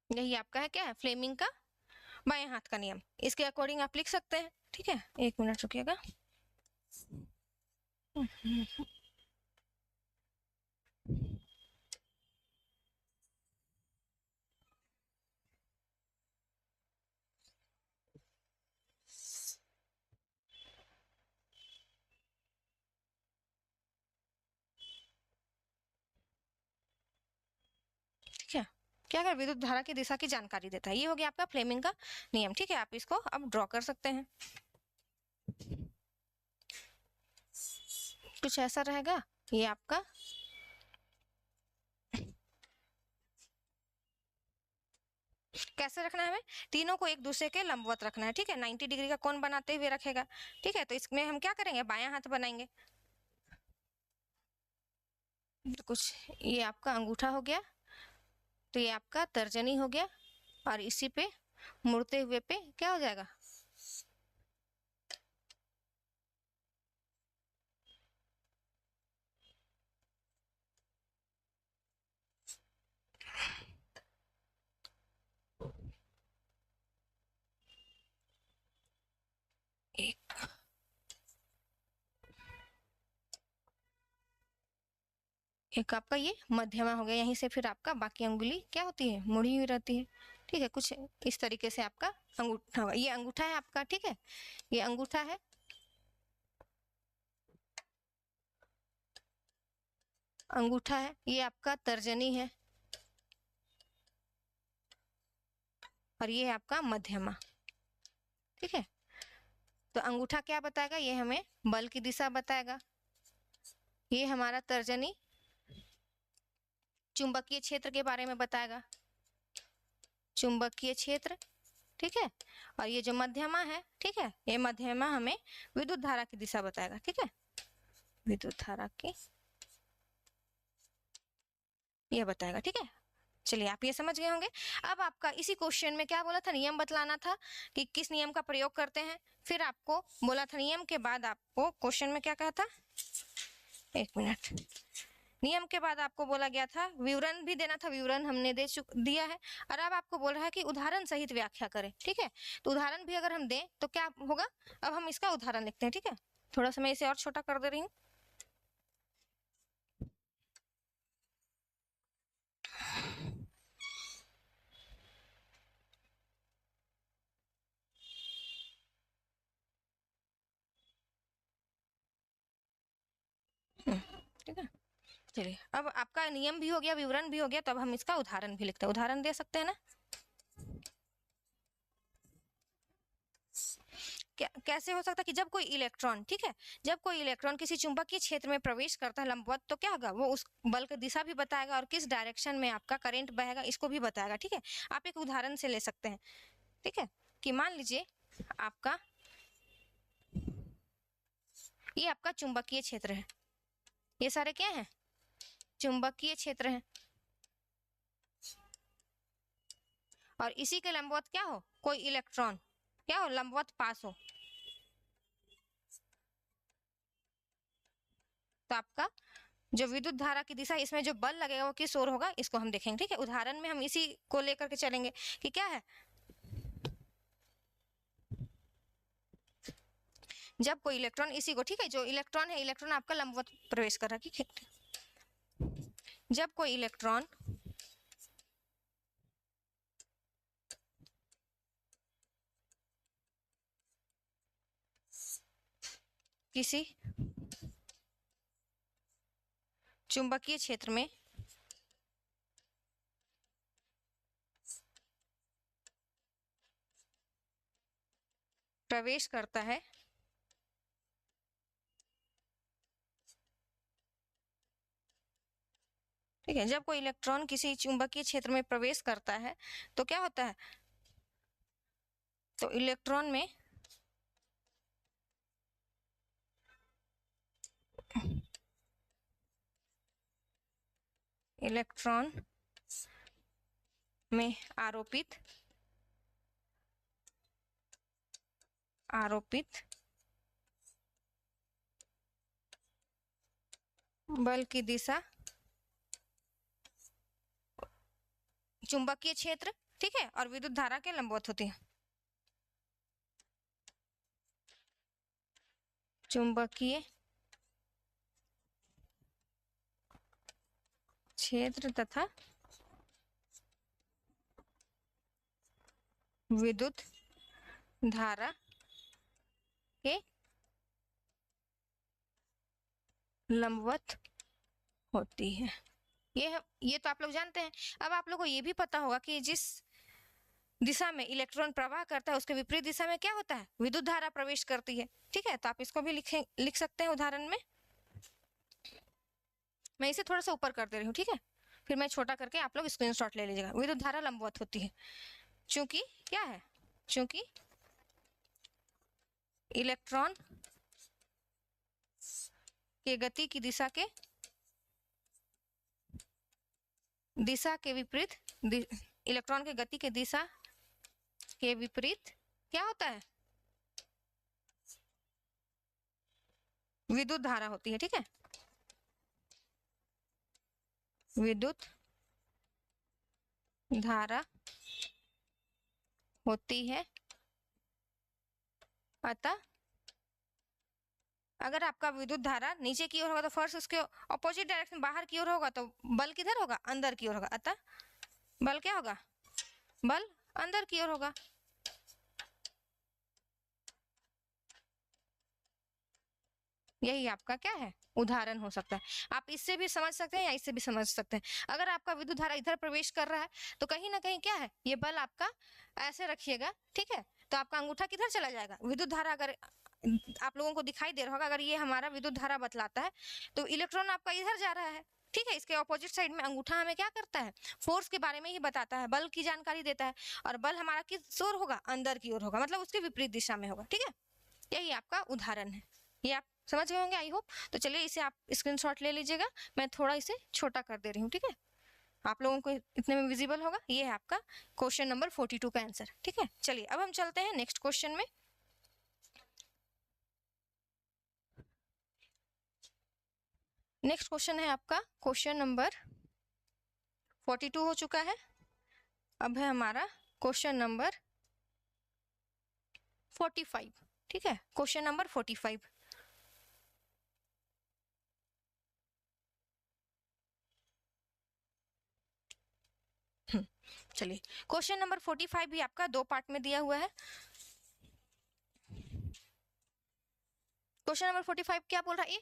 यही आपका है क्या है, फ्लेमिंग का बाएं हाथ का नियम। इसके अकॉर्डिंग आप लिख सकते हैं, ठीक है। एक मिनट रुकिएगा। ठीक है, क्या कर विद्युत धारा की दिशा की जानकारी देता है, ये हो गया आपका फ्लेमिंग का नियम, ठीक है। आप इसको अब ड्रॉ कर सकते हैं, कुछ ऐसा रहेगा। ये आपका कैसे रखना है, हमें तीनों को एक दूसरे के लंबवत रखना है, ठीक है। 90 डिग्री का कोण बनाते हुए रखेगा, ठीक है। तो इसमें हम क्या करेंगे, बायां हाथ बनाएंगे। तो कुछ ये आपका अंगूठा हो गया, तो ये आपका तर्जनी हो गया, और इसी पे मुड़ते हुए पे क्या हो जाएगा, एक एक आपका ये मध्यमा हो गया। यहीं से फिर आपका बाकी अंगुली क्या होती है, मुड़ी हुई रहती है, ठीक है। कुछ इस तरीके से आपका अंगूठा होगा। ये अंगूठा है आपका, ठीक है, ये अंगूठा है, अंगूठा है, ये आपका तर्जनी है, और ये है आपका मध्यमा, ठीक है। तो अंगूठा क्या बताएगा, ये हमें बल की दिशा बताएगा। ये हमारा तर्जनी चुंबकीय क्षेत्र के बारे में बताएगा, चुंबकीय क्षेत्र, ठीक है। और ये जो मध्यमा है, ठीक है, ये मध्यमा हमें विद्युत धारा की दिशा बताएगा, ठीक है, विद्युत धारा की ये बताएगा, ठीक है। चलिए, आप ये समझ गए होंगे। अब आपका इसी क्वेश्चन में क्या बोला था, नियम बतलाना था कि किस नियम का प्रयोग करते हैं। फिर आपको बोला था नियम के बाद आपको क्वेश्चन में क्या कहा था, एक मिनट, नियम के बाद आपको बोला गया था विवरण भी देना था, विवरण हमने दिया है। और अब आपको बोल रहा है कि उदाहरण सहित व्याख्या करें, ठीक है। तो उदाहरण भी अगर हम दें तो क्या होगा, अब हम इसका उदाहरण लिखते हैं, ठीक है। थोड़ा सा मैं इसे और छोटा कर दे रही हूँ। ठीक है, चलिए, अब आपका नियम भी हो गया, विवरण भी हो गया, तो अब हम इसका उदाहरण भी लिखते हैं। उदाहरण दे सकते हैं ना, कैसे हो सकता है कि जब कोई इलेक्ट्रॉन, ठीक है, जब कोई इलेक्ट्रॉन किसी चुंबकीय क्षेत्र में प्रवेश करता है लंबवत, तो क्या होगा, वो उस बल की दिशा भी बताएगा और किस डायरेक्शन में आपका करंट बहेगा इसको भी बताएगा, ठीक है। आप एक उदाहरण से ले सकते हैं, ठीक है, कि मान लीजिए आपका ये आपका चुंबकीय क्षेत्र है, ये सारे क्या है, चुंबकीय क्षेत्र है, और इसी के लंबवत क्या हो, कोई इलेक्ट्रॉन क्या हो, लंबवत पास हो, तो आपका जो विद्युत धारा की दिशा, इसमें जो बल लगेगा वो किस ओर होगा, इसको हम देखेंगे, ठीक है। उदाहरण में हम इसी को लेकर के चलेंगे कि क्या है, जब कोई इलेक्ट्रॉन इसी को, ठीक है, जो इलेक्ट्रॉन है, इलेक्ट्रॉन आपका लंबवत प्रवेश कर रहा है, ठीक है। जब कोई इलेक्ट्रॉन किसी चुंबकीय क्षेत्र में प्रवेश करता है, ठीक है, जब कोई इलेक्ट्रॉन किसी चुंबकीय क्षेत्र में प्रवेश करता है तो क्या होता है, तो इलेक्ट्रॉन में इलेक्ट्रॉन में आरोपित बल की दिशा चुंबकीय क्षेत्र, ठीक है, और विद्युत धारा के लंबवत होती है। चुंबकीय क्षेत्र तथा विद्युत धारा के लंबवत होती है। ये तो आप लोग जानते हैं। अब आप लोग को ये भी पता होगा कि जिस दिशा में इलेक्ट्रॉन प्रवाह करता है उसके विपरीत दिशा में क्या होता है, विद्युत धारा प्रवेश करती है, ठीक है। तो आप इसको भी लिख सकते हैं उदाहरण में। मैं इसे थोड़ा सा ऊपर कर दे रही हूँ, ठीक है, फिर मैं छोटा करके आप लोग स्क्रीनशॉट ले लीजिएगा। विद्युत धारा लंबवत होती है चूंकि क्या है, चूंकि इलेक्ट्रॉन के गति की दिशा के विपरीत, इलेक्ट्रॉन के गति के दिशा के विपरीत क्या होता है, विद्युत धारा होती है, ठीक है। विद्युत धारा होती है। अतः अगर आपका विद्युत धारा नीचे की ओर होगा तो फर्स्ट उसके ऑपोजिट डायरेक्शन बाहर की ओर होगा तो बल किधर होगा, अंदर की ओर होगा। अतः बल क्या होगा, बल अंदर की ओर होगा। यही आपका क्या है, उदाहरण हो सकता है। आप इससे भी समझ सकते हैं या इससे भी समझ सकते हैं। अगर आपका विद्युत धारा इधर प्रवेश कर रहा है तो कहीं ना कहीं क्या है, ये बल आपका ऐसे रखिएगा, ठीक है, तो आपका अंगूठा किधर चला जाएगा, विद्युत धारा अगर आप लोगों को दिखाई दे रहा होगा, अगर ये हमारा विद्युत धारा बतलाता है तो इलेक्ट्रॉन आपका इधर जा रहा है, ठीक है। इसके ऑपोजिट साइड में अंगूठा हमें क्या करता है, फोर्स के बारे में ही बताता है, बल की जानकारी देता है। और बल हमारा किस ओर होगा, अंदर की ओर होगा, मतलब उसके विपरीत दिशा में होगा, ठीक है। यही आपका उदाहरण है। ये आप समझ गए होंगे आई होप। तो चलिए इसे आप स्क्रीनशॉट ले लीजिएगा, मैं थोड़ा इसे छोटा कर दे रही हूँ, ठीक है, आप लोगों को इतने में विजिबल होगा। ये है आपका क्वेश्चन नंबर 42 का आंसर, ठीक है। चलिए अब हम चलते हैं नेक्स्ट क्वेश्चन में। नेक्स्ट क्वेश्चन है आपका क्वेश्चन नंबर 42 हो चुका है। अब है हमारा क्वेश्चन नंबर 45, ठीक है, क्वेश्चन नंबर 45। चलिए क्वेश्चन नंबर 45 भी आपका दो पार्ट में दिया हुआ है। क्वेश्चन नंबर 45 क्या बोल रहा है,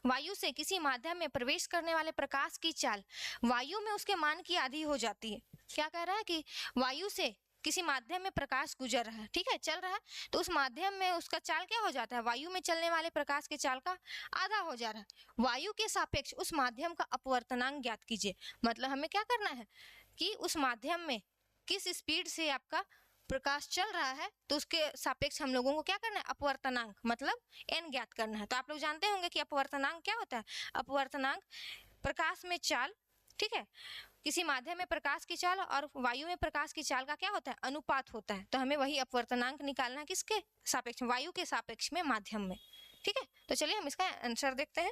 वायु से किसी माध्यम में प्रवेश करने वाले प्रकाश की चाल वायु में उसके मान की आधी हो जाती है। क्या कह रहा है कि वायु से किसी माध्यम में प्रकाश गुजर रहा है, ठीक है, चल रहा है, तो उस माध्यम में उसका चाल क्या हो जाता है, वायु में चलने वाले प्रकाश के चाल का आधा हो जा रहा है। वायु के सापेक्ष उस माध्यम का अपवर्तनांक ज्ञात कीजिए। मतलब हमें क्या करना है कि उस माध्यम में किस स्पीड से आपका प्रकाश चल रहा है तो उसके सापेक्ष हम लोगों को क्या करना है, अपवर्तनांक मतलब n ज्ञात करना है। तो आप लोग जानते होंगे कि अपवर्तनांक क्या होता है, अपवर्तनांक प्रकाश में चाल, ठीक है, किसी माध्यम में प्रकाश की चाल और वायु में प्रकाश की चाल का क्या होता है, अनुपात होता है। तो हमें वही अपवर्तनांक निकालना है, किसके सापेक्ष, वायु के सापेक्ष में माध्यम में, ठीक है। तो चलिए हम इसका आंसर देखते हैं।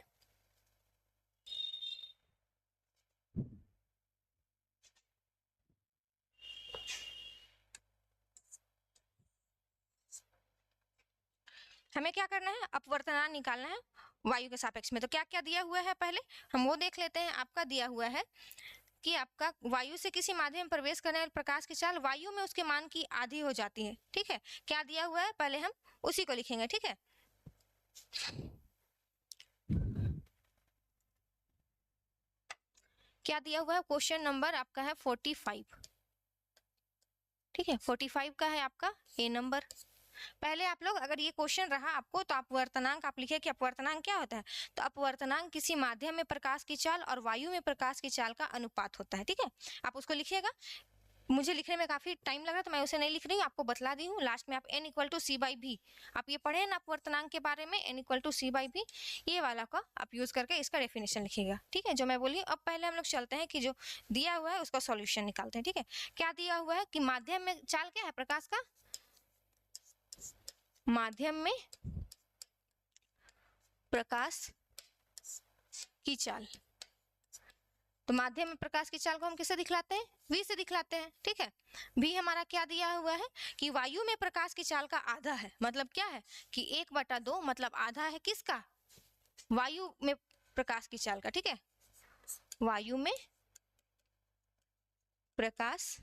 हमें क्या करना है, अपवर्तनांक निकालना है वायु के सापेक्ष में। तो क्या क्या दिया हुआ है पहले हम वो देख लेते हैं। आपका दिया हुआ है कि आपका वायु से किसी माध्यम में प्रवेश करने वाले प्रकाश की चाल वायु में उसके मान की आधी हो जाती है, ठीक है। क्या दिया हुआ है पहले हम उसी को लिखेंगे, ठीक है। क्या दिया हुआ है, क्वेश्चन नंबर आपका है 45, ठीक है, 45 का है आपका ए नंबर। पहले आप लोग अगर ये क्वेश्चन रहा आपको तो अपवर्तनांक आप लिखिए कि अपवर्तनांक क्या होता है। तो अपवर्तनांक किसी माध्यम में प्रकाश की चाल और वायु में प्रकाश की चाल का अनुपात होता है, ठीक है, आप उसको लिखिएगा। मुझे लिखने में काफी टाइम लग रहा है तो मैं उसे नहीं लिख रही हूँ, आपको बतला दी हूँ। लास्ट में आप n equal to C by V, आप ये पढ़े ना अपवर्तनांक के बारे में, n equal to C by V, ये वाला का आप यूज करके इसका डेफिनेशन लिखिएगा, ठीक है, जो मैं बोली। अब पहले हम लोग चलते हैं कि जो दिया हुआ है उसका सॉल्यूशन निकालते हैं, ठीक है। क्या दिया हुआ है कि माध्यम में चाल क्या है प्रकाश का, माध्यम में प्रकाश की चाल। तो माध्यम में प्रकाश की चाल को हम किससे दिखलाते हैं, v से दिखलाते हैं, ठीक है। v हमारा क्या दिया हुआ है कि वायु में प्रकाश की चाल का आधा है, मतलब क्या है कि 1/2, मतलब आधा है किसका, वायु में प्रकाश की चाल का, ठीक है। वायु में प्रकाश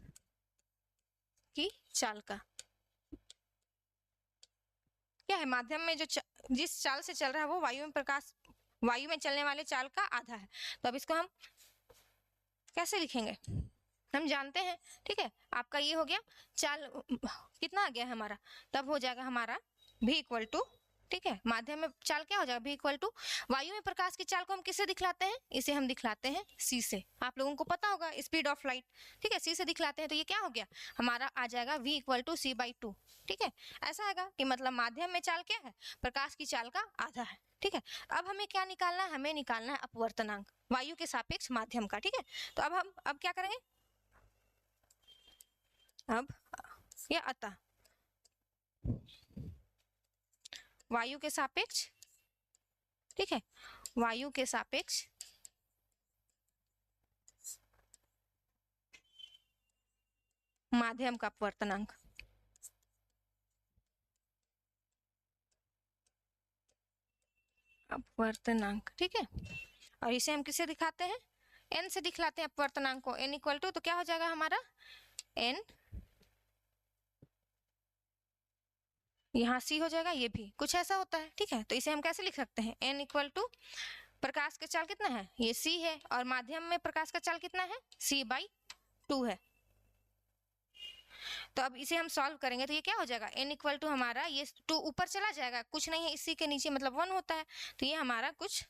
की चाल का क्या है, माध्यम में जो जिस चाल से चल रहा है वो वायु में चलने वाले चाल का आधा है। तो अब इसको हम कैसे लिखेंगे, हम जानते हैं, ठीक है। आपका ये हो गया चाल कितना आ गया है हमारा, तब हो जाएगा हमारा v इक्वल टू, ठीक है, माध्यम में चाल क्या हो जाएगा v इक्वल टू, वायु में प्रकाश की चाल को हम किससे दिखलाते हैं, इसे हम दिखलाते हैं c से। आप लोगों को पता होगा स्पीड ऑफ लाइट, ठीक है, c से दिखलाते हैं। तो ये क्या हो गया हमारा आ जाएगा v equal to C by two, ठीक है। ऐसा आएगा कि मतलब माध्यम में चाल क्या है, प्रकाश की चाल का आधा है, ठीक है। अब हमें क्या निकालना है, हमें निकालना है अपवर्तनांक वायु के सापेक्ष माध्यम का, ठीक है। तो अब हम क्या करेंगे, अब या अतः वायु के सापेक्ष, ठीक है, वायु के सापेक्ष माध्यम का अपवर्तनांक, अपवर्तनांक, ठीक है। और इसे हम किससे दिखाते हैं, n से दिखलाते हैं अपवर्तनांक को, n इक्वल टू, तो क्या हो जाएगा हमारा n, यहाँ c हो जाएगा, ये भी कुछ ऐसा होता है, ठीक है। तो इसे हम कैसे लिख सकते हैं, n इक्वल टू प्रकाश का चाल कितना है, ये c है, और माध्यम में प्रकाश का चाल कितना है, c बाई टू है। तो अब इसे हम सॉल्व करेंगे तो ये क्या हो जाएगा, n इक्वल टू हमारा ये 2 ऊपर चला जाएगा, कुछ नहीं है इसी के नीचे, मतलब 1 होता है। तो ये हमारा कुछ,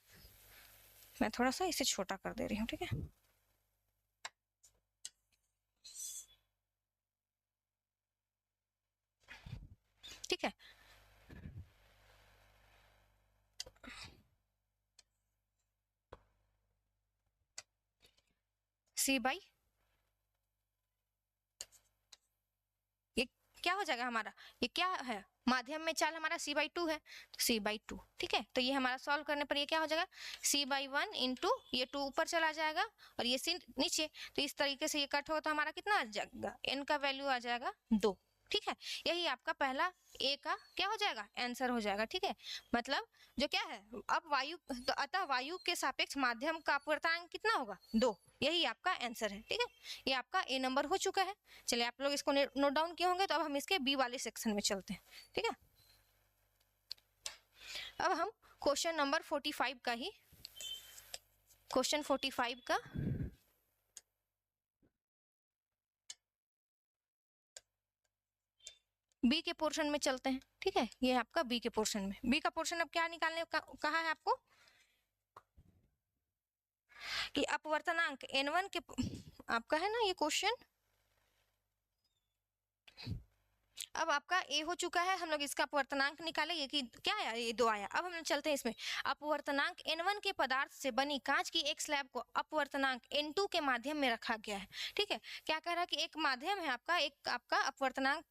मैं थोड़ा सा इसे छोटा कर दे रही हूँ, ठीक है। ठीक है, c बाई, ये क्या हो जाएगा हमारा, ये क्या है, माध्यम में चाल हमारा c बाई टू है, तो c बाई टू, ठीक है। तो ये हमारा सॉल्व करने पर ये क्या हो जाएगा, c बाई वन इंटू ये 2 ऊपर चला जाएगा और ये c नीचे, तो इस तरीके से ये कट होगा तो हमारा कितना आ जाएगा, n का वैल्यू आ जाएगा 2, ठीक है। यही आपका पहला ए का क्या हो जाएगा, आंसर हो जाएगा, ठीक है। मतलब जो क्या है, अब वायु, तो अतः वायु के सापेक्ष माध्यम का अपवर्तनांक कितना होगा, 2, यही आपका आंसर है, ठीक है। ये आपका ए नंबर हो चुका है। चलिए आप लोग इसको नोट डाउन किए होंगे, तो अब हम इसके बी वाले सेक्शन में चलते हैं, ठीक है। अब हम क्वेश्चन नंबर 45 का ही, क्वेश्चन 45 का बी के पोर्शन में चलते हैं, ठीक है। ये आपका बी के पोर्शन में, बी का पोर्शन अब क्या निकालने कहा है आपको कि अपवर्तनांक n1 के, आपका है ना ये क्वेश्चन, अब आपका ए हो चुका है, हम लोग इसका अपवर्तनांक निकाले, ये कि क्या आया, ये 2 आया। अब हम चलते हैं इसमें, अपवर्तनांक n1 के पदार्थ से बनी कांच की एक स्लैब को अपवर्तनांक n2 के माध्यम में रखा गया है, ठीक है। क्या कह रहा है कि एक माध्यम है आपका, एक आपका अपवर्तनांक,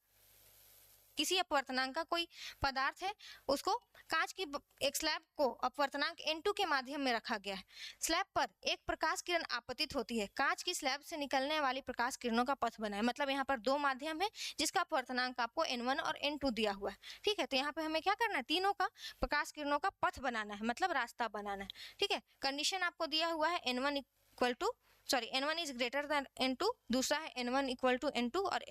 किसी अपवर्तनांक का कोई पदार्थ है, उसको कांच की एक स्लैब को अपवर्तनांक n2 के माध्यम में रखा गया है। स्लैब पर एक प्रकाश किरण आपतित होती है, कांच की स्लैब से निकलने वाली प्रकाश किरणों का पथ बनाए, मतलब यहाँ पर 2 माध्यम है जिसका अपवर्तनांक आपको n1 और n2 दिया हुआ है, ठीक है। तो यहाँ पे हमें क्या करना है, तीनों का प्रकाश किरणों का पथ बनाना है, मतलब रास्ता बनाना है, ठीक है। कंडीशन आपको दिया हुआ है n1 equal to, sorry n1 is greater than n2, दूसरा है n1 इक्वल टू n2, और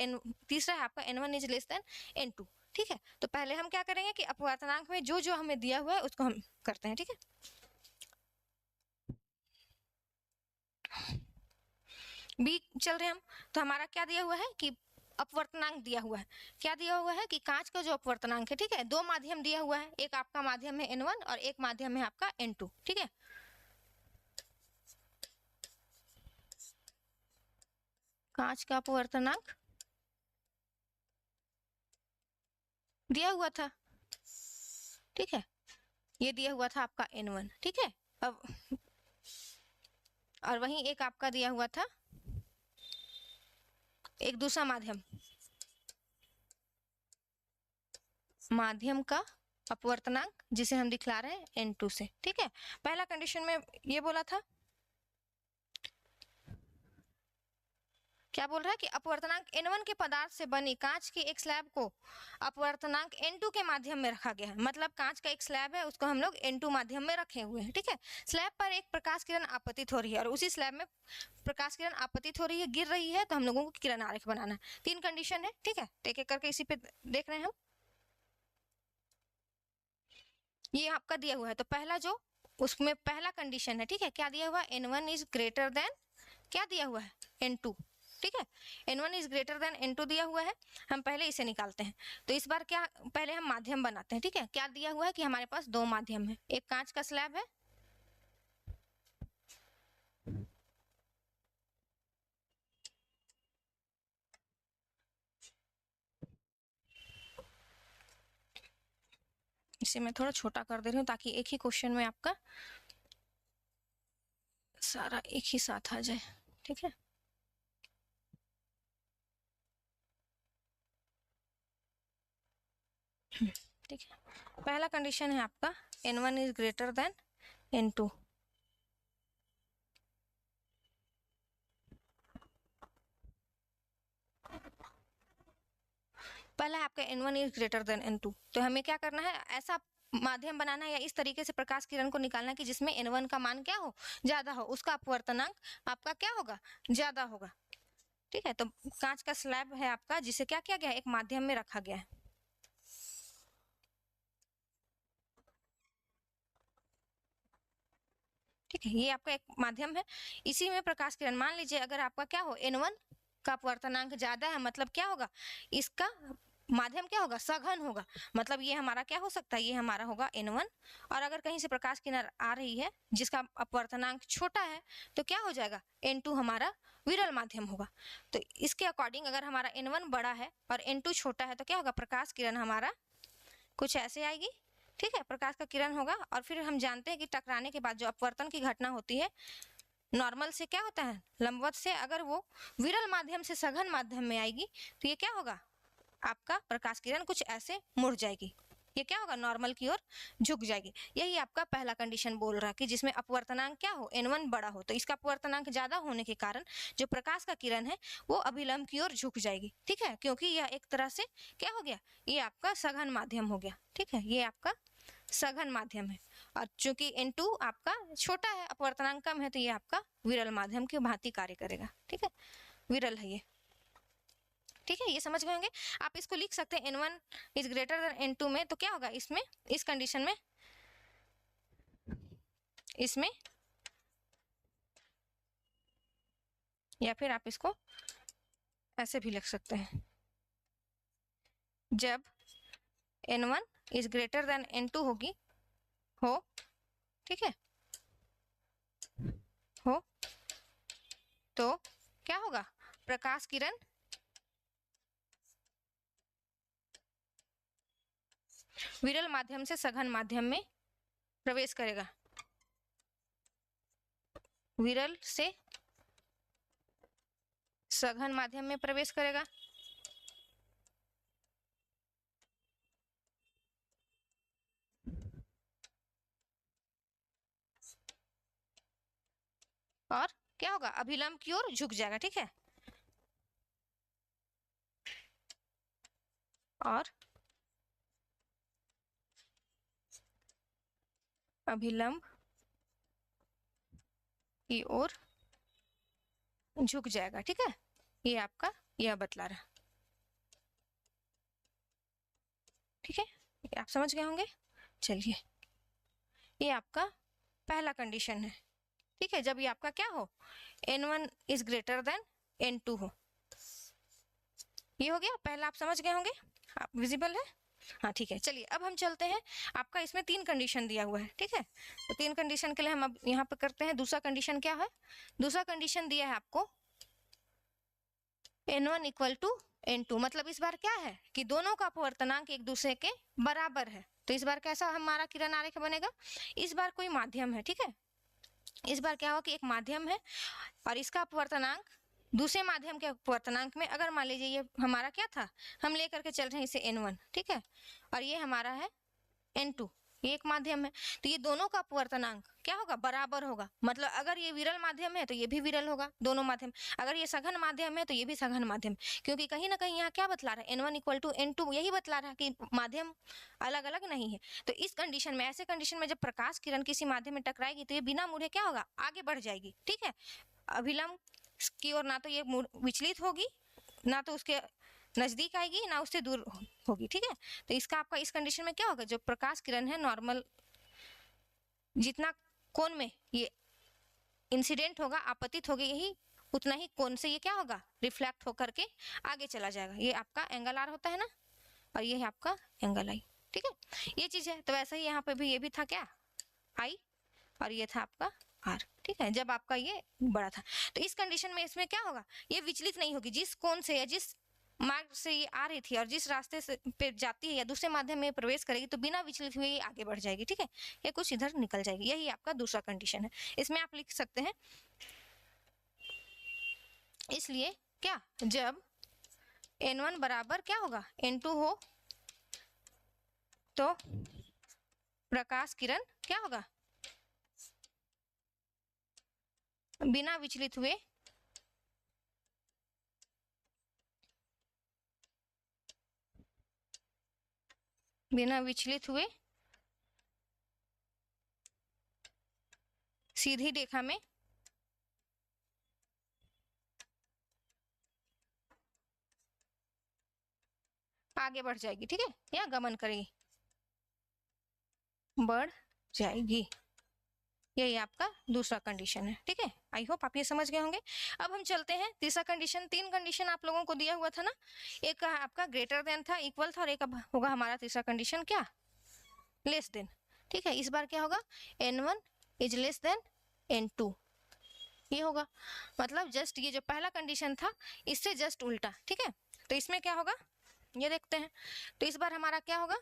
तीसरा है आपका n1 is less than n2, ठीक है। तो पहले हम क्या करेंगे कि अपवर्तनांक में जो जो हमें दिया हुआ है उसको हम करते हैं, ठीक है। बी चल रहे हम, तो हमारा क्या दिया हुआ है कि अपवर्तनांक दिया हुआ है, क्या दिया हुआ है कि कांच का जो अपवर्तनांक है, ठीक है, 2 माध्यम दिया हुआ है, एक आपका माध्यम है n1 और एक माध्यम है आपका n2, ठीक है। कांच का अपवर्तनांक दिया हुआ था, ठीक है, ये दिया हुआ था आपका N1, ठीक है। अब और वहीं एक आपका दिया हुआ था एक दूसरा माध्यम का अपवर्तनांक जिसे हम दिखला रहे हैं N2 से, ठीक है। पहला कंडीशन में ये बोला था, क्या बोल रहा है कि अपवर्तनांक N1 के पदार्थ से बनी कांच की एक स्लैब को अपवर्तनांक N2 के माध्यम में रखा गया है। मतलब कांच का एक स्लैब है, उसको हम लोग N2 माध्यम में रखे हुए हैं, ठीक है। स्लैब पर एक प्रकाश किरण आपतित हो रही है और उसी स्लैब में प्रकाश किरण आपतित हो रही है, गिर रही है, तो हम लोगों को किरण आरेख बनाना है। 3 कंडीशन है, ठीक है, एक एक करके इसी पे देख रहे हैं हम। ये आपका दिया हुआ है, तो पहला जो उसमें पहला कंडीशन है, ठीक है, क्या दिया हुआ है, N1 इज ग्रेटर देन, क्या दिया हुआ है, N2, ठीक है। N1 is greater than N2 दिया हुआ है, हम पहले इसे निकालते हैं। तो इस बार क्या, पहले हम माध्यम बनाते हैं, ठीक है। क्या दिया हुआ है कि हमारे पास 2 माध्यम है, एक कांच का स्लैब है, इसे मैं थोड़ा छोटा कर दे रही हूँ ताकि एक ही क्वेश्चन में आपका सारा एक ही साथ आ जाए, ठीक है। ठीक है, पहला कंडीशन है आपका N1 is greater than N2। पहला है आपका N1 is greater than N2, तो हमें क्या करना है, ऐसा माध्यम बनाना है या इस तरीके से प्रकाश किरण को निकालना है कि जिसमें N1 का मान क्या हो, ज्यादा हो, उसका अपवर्तनांक आपका क्या होगा, ज्यादा होगा, ठीक है। तो कांच का स्लैब है आपका, जिसे क्या किया गया है, एक माध्यम में रखा गया है, ठीक है। ये आपका एक माध्यम है, इसी में प्रकाश किरण, मान लीजिए अगर आपका क्या हो, N1 का अपवर्तनांक ज्यादा है, मतलब क्या होगा, इसका माध्यम क्या होगा, सघन होगा, मतलब ये हमारा क्या हो सकता है, ये हमारा होगा N1। और अगर कहीं से प्रकाश किरण आ रही है जिसका अपवर्तनांक छोटा है, तो क्या हो जाएगा, N2 हमारा विरल माध्यम होगा। तो इसके अकॉर्डिंग अगर हमारा N1 बड़ा है और N2 छोटा है, तो क्या होगा, प्रकाश किरण हमारा कुछ ऐसे आएगी, ठीक है, प्रकाश का किरण होगा। और फिर हम जानते हैं कि टकराने के बाद जो अपवर्तन की घटना होती है, नॉर्मल से क्या होता है, लंबवत से, अगर वो विरल माध्यम से सघन माध्यम में आएगी, तो ये क्या होगा, आपका प्रकाश किरण कुछ ऐसे मुड़ जाएगी, ये क्या होगा, नॉर्मल की ओर झुक जाएगी। यही आपका पहला कंडीशन बोल रहा है कि जिसमें अपवर्तनांक क्या हो, N1 बड़ा हो, तो इसका अपवर्तनांक ज्यादा होने के कारण जो प्रकाश का किरण है वो अभिलंब की ओर झुक जाएगी, ठीक है, क्योंकि यह एक तरह से क्या हो गया, ये आपका सघन माध्यम हो गया, ठीक है, ये आपका सघन माध्यम है। और चूंकि N2 आपका छोटा है, अपवर्तनांक कम है, तो ये आपका विरल माध्यम की भांति कार्य करेगा, ठीक है, विरल है ये, ठीक है, ये समझ गए होंगे। आप इसको लिख सकते हैं N1 is greater than N2 में, तो क्या होगा, इसमें इस कंडीशन में, इसमें, या फिर आप इसको ऐसे भी लिख सकते हैं, जब N1 is greater than N2 होगी, हो, ठीक है, हो, तो क्या होगा, प्रकाश किरण विरल माध्यम से सघन माध्यम में प्रवेश करेगा, विरल से सघन माध्यम में प्रवेश करेगा, और क्या होगा, अभिलंब की ओर झुक जाएगा, ठीक है, और अभिलंब की ओर झुक जाएगा, ठीक है, ये आपका यह बतला रहा, ठीक है, ये आप समझ गए होंगे। चलिए, ये आपका पहला कंडीशन है, ठीक है, जब ये आपका क्या हो, N1 is greater than N2 हो, ये हो गया पहला, आप समझ गए होंगे, आप विजिबल है, हाँ ठीक है। चलिए अब हम चलते हैं, आपका इसमें 3 कंडीशन दिया हुआ है, ठीक है, तो 3 कंडीशन के लिए हम अब यहाँ पे करते हैं, दूसरा कंडीशन क्या है, दूसरा कंडीशन दिया है आपको N1 इक्वल टू N2, मतलब इस बार क्या है कि दोनों का अपवर्तनांक एक दूसरे के बराबर है। तो इस बार कैसा हमारा किरण आरेख बनेगा, इस बार कोई माध्यम है, ठीक है, इस बार क्या होगा कि एक माध्यम है और इसका अपवर्तनांक दूसरे माध्यम के अपवर्तनांक में, अगर मान लीजिए ये हमारा क्या था, हम लेकर के चल रहे हैं इसे N1, ठीक है, और ये हमारा है N2, ये एक माध्यम है, तो ये दोनों का अपवर्तनांक क्या होगा, बराबर होगा। मतलब अगर ये विरल माध्यम है तो ये भी विरल होगा, दोनों माध्यम। अगर ये सघन माध्यम है तो ये भी सघन माध्यम, क्योंकि कहीं ना कहीं यहाँ क्या बतला रहा है, N1 इक्वल टू N2, यही बतला रहा है कि माध्यम अलग अलग नहीं है। तो इस कंडीशन में, ऐसे कंडीशन में जब प्रकाश किरण किसी माध्यम में टकराएगी तो ये बिना मुड़े क्या होगा, आगे बढ़ जाएगी, ठीक है, अभिलंब की ओर ना तो ये विचलित होगी, ना तो उसके नजदीक आएगी, ना उससे दूर होगी, ठीक है। तो इसका आपका इस कंडीशन में क्या होगा, जो प्रकाश किरण है नॉर्मल जितना कोण में ये इंसिडेंट होगा, आपतित होगी, यही उतना ही कोण से ये क्या होगा, रिफ्लेक्ट होकर के आगे चला जाएगा। ये आपका एंगल आर होता है ना, और ये है आपका एंगल आई, ठीक है, ये चीज है। तो वैसे ही यहाँ पे भी ये भी था क्या, आई, और ये था आपका आर, ठीक है, जब आपका ये बड़ा था। तो इस कंडीशन में इसमें क्या होगा, ये विचलित नहीं होगी, जिस कोण से या जिस मार्ग से ये आ रही थी और जिस रास्ते से पे जाती है या दूसरे माध्यम में प्रवेश करेगी तो बिना विचलित हुए ये आगे बढ़ जाएगी, ठीक है, ये कुछ इधर निकल जाएगी। यही आपका दूसरा कंडीशन है। इसमें आप लिख सकते हैं, इसलिए क्या, जब N1 बराबर क्या होगा, N2 हो तो प्रकाश किरण क्या होगा, बिना विचलित हुए सीधी रेखा में आगे बढ़ जाएगी, ठीक है, या गमन करेगी, बढ़ जाएगी। यही आपका दूसरा कंडीशन है, ठीक है। आई होप आप ये समझ गए होंगे। अब हम चलते हैं तीसरा कंडीशन। तीन कंडीशन आप लोगों को दिया हुआ था ना, एक आपका ग्रेटर देन था, इक्वल था, और एक अब होगा हमारा तीसरा कंडीशन क्या, लेस देन, ठीक है। इस बार क्या होगा, N1 is less than N2, ये होगा, मतलब जस्ट ये जो पहला कंडीशन था इससे जस्ट उल्टा, ठीक है। तो इसमें क्या होगा ये देखते हैं। तो इस बार हमारा क्या होगा,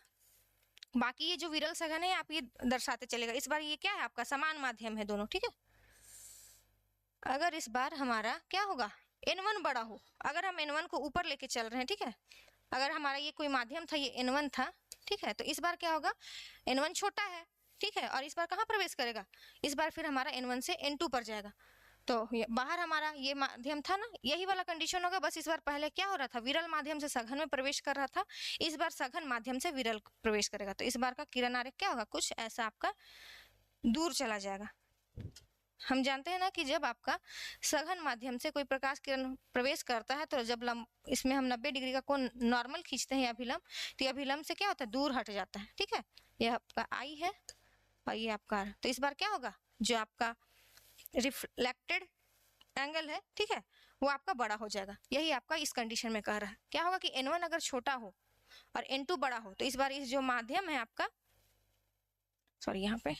बाकी ये जो विरल सघन है आप ये दर्शाते चलेगा, इस बार ये क्या है आपका समान माध्यम है दोनों, ठीक है। अगर इस बार हमारा क्या होगा, N1 बड़ा हो, अगर हम N1 को ऊपर लेके चल रहे हैं, ठीक है, अगर हमारा ये कोई माध्यम था, ये N1 था, ठीक है, तो इस बार क्या होगा, N1 छोटा है, ठीक है, और इस बार कहाँ प्रवेश करेगा, इस बार फिर हमारा N1 से N2 पर जाएगा। तो बाहर हमारा ये माध्यम था ना, यही वाला कंडीशन होगा, बस इस बार पहले क्या हो रहा था, विरल माध्यम से सघन में प्रवेश कर रहा था, इस बार सघन माध्यम से विरल प्रवेश करेगा। तो इस बार का किरण आरेख क्या होगा, कुछ ऐसा आपका दूर चला जाएगा। हम जानते हैं ना कि जब आपका सघन माध्यम से कोई प्रकाश किरण प्रवेश करता है तो जब इसमें हम 90 डिग्री का कोण नॉर्मल खींचते हैं अभिलंब, तो ये अभिलंब से क्या होता है, दूर हट जाता है, ठीक है। यह आपका आई है और ये आपका आर। तो इस बार क्या होगा, जो आपका रिफ्लेक्टेड एंगल है, ठीक है, वो आपका बड़ा हो जाएगा। यही आपका इस कंडीशन में कह रहा है। क्या होगा कि N1 अगर छोटा हो और N2 बड़ा हो, तो इस बार इस जो माध्यम है आपका, सॉरी यहाँ पे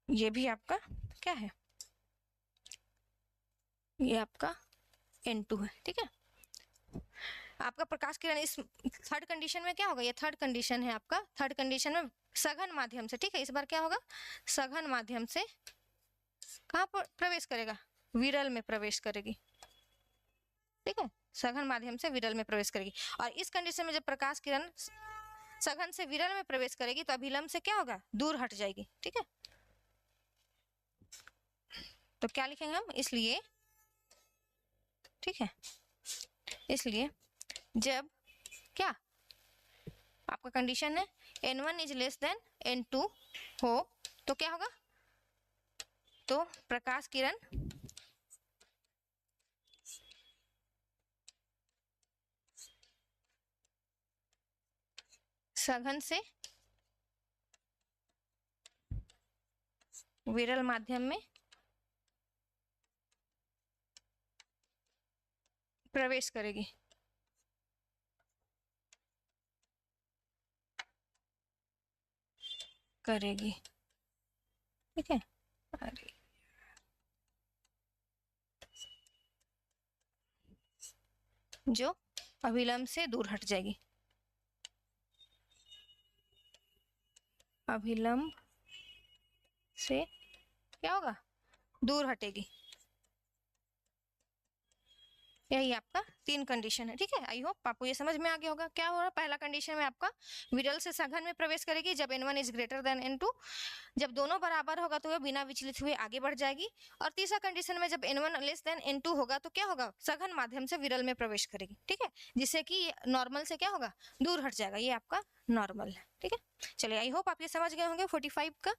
ये भी आपका क्या है, ये आपका N2 है, ठीक है। आपका प्रकाश किरण इस थर्ड कंडीशन में क्या होगा, ये थर्ड कंडीशन है आपका, थर्ड कंडीशन में सघन माध्यम से, ठीक है, इस बार क्या होगा, सघन माध्यम से कहाँ पर प्रवेश करेगा, विरल में प्रवेश करेगी, ठीक है, सघन माध्यम से विरल में प्रवेश करेगी। और इस कंडीशन में जब प्रकाश किरण सघन से विरल में प्रवेश करेगी तो अभिलंब से क्या होगा, दूर हट जाएगी, ठीक है। तो क्या लिखेंगे हम, इसलिए, ठीक है, इसलिए जब क्या आपका कंडीशन है N1 is less than N2 हो तो क्या होगा, तो प्रकाश किरण सघन से विरल माध्यम में प्रवेश करेगी, ठीक है। अरे जो अभिलंब से दूर हट जाएगी, अभिलंब से क्या होगा, दूर हटेगी। यही आपका 3 कंडीशन है, ठीक है। आई होप आपको ये समझ में आ गया होगा। क्या हो रहा है, पहला कंडीशन में आपका विरल से सघन में प्रवेश करेगी जब n1 is greater than n2, जब दोनों बराबर होगा तो वह बिना विचलित हुए आगे बढ़ जाएगी। और तीसरा कंडीशन में जब n1 लेस देन n2 होगा तो क्या होगा, सघन माध्यम से विरल में प्रवेश करेगी, ठीक है, जिससे कि नॉर्मल से क्या होगा, दूर हट जाएगा। ये आपका नॉर्मल है, ठीक है। चलिए, आई होप आप ये समझ गए होंगे 45 का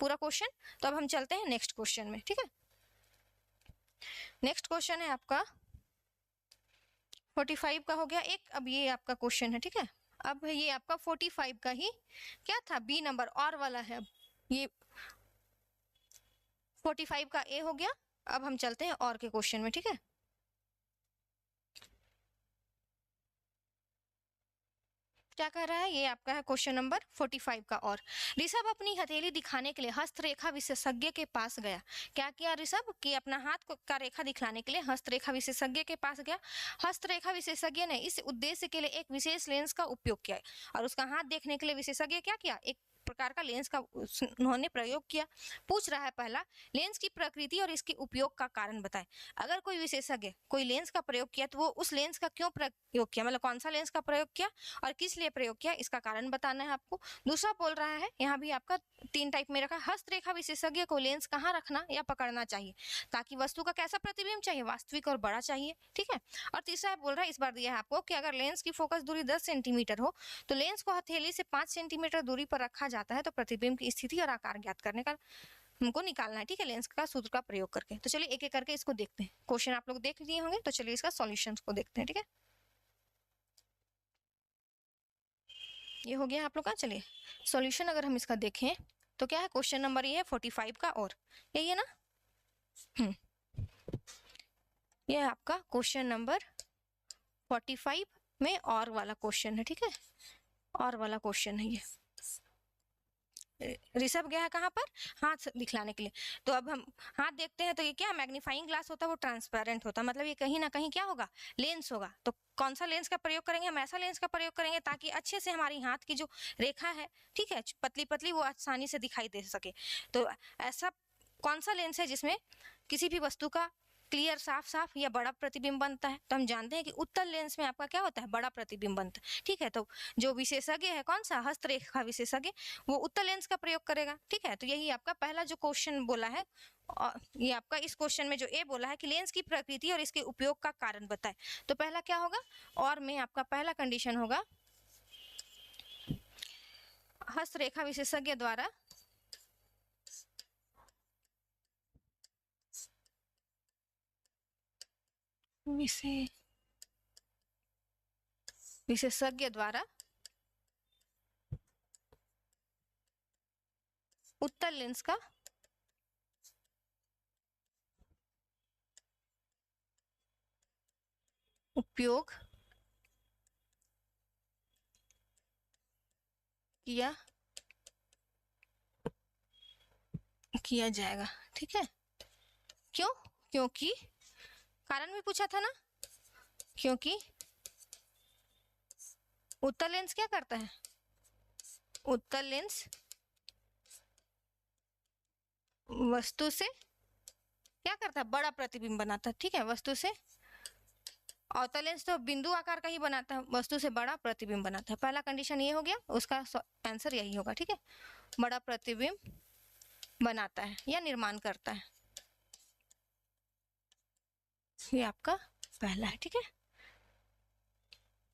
पूरा क्वेश्चन। तो अब हम चलते हैं नेक्स्ट क्वेश्चन में, ठीक है। नेक्स्ट क्वेश्चन है आपका 45 का हो गया एक। अब ये आपका क्वेश्चन है, ठीक है। अब ये आपका 45 का ही क्या था, बी नंबर और वाला है। अब ये 45 का ए हो गया। अब हम चलते हैं और के क्वेश्चन में, ठीक है। क्या कह रहा है, ये आपका है क्वेश्चन नंबर 45 का। और ऋषभ अपनी हथेली दिखाने के लिए हस्तरेखा विशेषज्ञ के पास गया। क्या किया ऋषभ कि अपना हाथ का रेखा दिखलाने के लिए हस्तरेखा विशेषज्ञ के पास गया। हस्तरेखा विशेषज्ञ ने इस उद्देश्य के लिए एक विशेष लेंस का उपयोग किया और उसका हाथ देखने के लिए विशेषज्ञ क्या किया, एक प्रकार का लेंस का उन्होंने प्रयोग किया। पूछ रहा है पहला, लेंस की प्रकृति और इसके उपयोग का कारण बताएं। अगर कोई विशेषज्ञ कोई लेंस का प्रयोग किया तो वो उस लेंस का क्यों प्रयोग किया, मतलब कौन सा लेंस का प्रयोग किया और किस लिए प्रयोग किया, इसका कारण बताना है आपको। दूसरा बोल रहा है, यहाँ भी आपका 3 टाइप में रखा, हस्तरेखा विशेषज्ञ को लेंस कहाँ रखना या पकड़ना चाहिए ताकि वस्तु का कैसा प्रतिबिंब चाहिए, वास्तविक और बड़ा चाहिए, ठीक है। और तीसरा बोल रहा है, इस बार दिया है आपको कि अगर लेंस की फोकस दूरी 10 सेंटीमीटर हो तो लेंस को हथेली से 5 सेंटीमीटर दूरी पर रखा जाता है तो प्रतिबिंब की स्थिति और आकार ज्ञात करने का हमको निकालना है, ठीक है, लेंस का सूत्र का प्रयोग करके। तो चलिए एक एक करके इसको देखते हैं। क्वेश्चन आप लोग देख लिए होंगे, तो चलिए इसका सॉल्यूशन को देखते हैं, ठीक है। ये हो गया आप लोग का। चलिए सॉल्यूशन अगर हम इसका देखें तो क्या है, क्वेश्चन नंबर ये है 45 का और, यही है ना। ये है आपका क्वेश्चन नंबर 45 में और वाला क्वेश्चन है, ठीक है, और वाला क्वेश्चन है ये। ऋषभ गया है कहाँ पर, हाथ दिखलाने के लिए। तो अब हम हाथ देखते हैं तो ये क्या मैग्नीफाइंग ग्लास होता है, वो ट्रांसपेरेंट होता है, मतलब ये कहीं ना कहीं क्या होगा, लेंस होगा। तो कौन सा लेंस का प्रयोग करेंगे, हम ऐसा लेंस का प्रयोग करेंगे ताकि अच्छे से हमारी हाथ की जो रेखा है, ठीक है, पतली पतली, वो आसानी से दिखाई दे सके। तो ऐसा कौन सा लेंस है जिसमें किसी भी वस्तु का क्लियर, साफ साफ या बड़ा प्रतिबिंब बनता है। तो हम जानते हैं कि उत्तल लेंस में आपका क्या होता है, बड़ा प्रतिबिंब बनता है, ठीक है। तो जो विशेषज्ञ है कौन सा, हस्तरेखा विशेषज्ञ, वो उत्तल लेंस का प्रयोग करेगा, ठीक है। तो यही आपका पहला जो क्वेश्चन बोला है, और ये आपका इस क्वेश्चन में जो ए बोला है कि लेंस की प्रकृति और इसके उपयोग का कारण बताए। तो पहला क्या होगा, और में आपका पहला कंडीशन होगा, हस्तरेखा विशेषज्ञ द्वारा विशेषज्ञ द्वारा उत्तल लेंस का उपयोग किया जाएगा, ठीक है। क्यों, क्योंकि कारण भी पूछा था ना, क्योंकि उत्तल लेंस क्या करता है, उत्तल लेंस वस्तु से क्या करता है, बड़ा प्रतिबिंब बनाता है, ठीक है, वस्तु से। अवतल लेंस तो बिंदु आकार का ही बनाता है, वस्तु से बड़ा प्रतिबिंब बनाता है। पहला कंडीशन ये हो गया, उसका आंसर यही होगा, ठीक है, बड़ा प्रतिबिंब बनाता है या निर्माण करता है, ये आपका पहला है, ठीक है।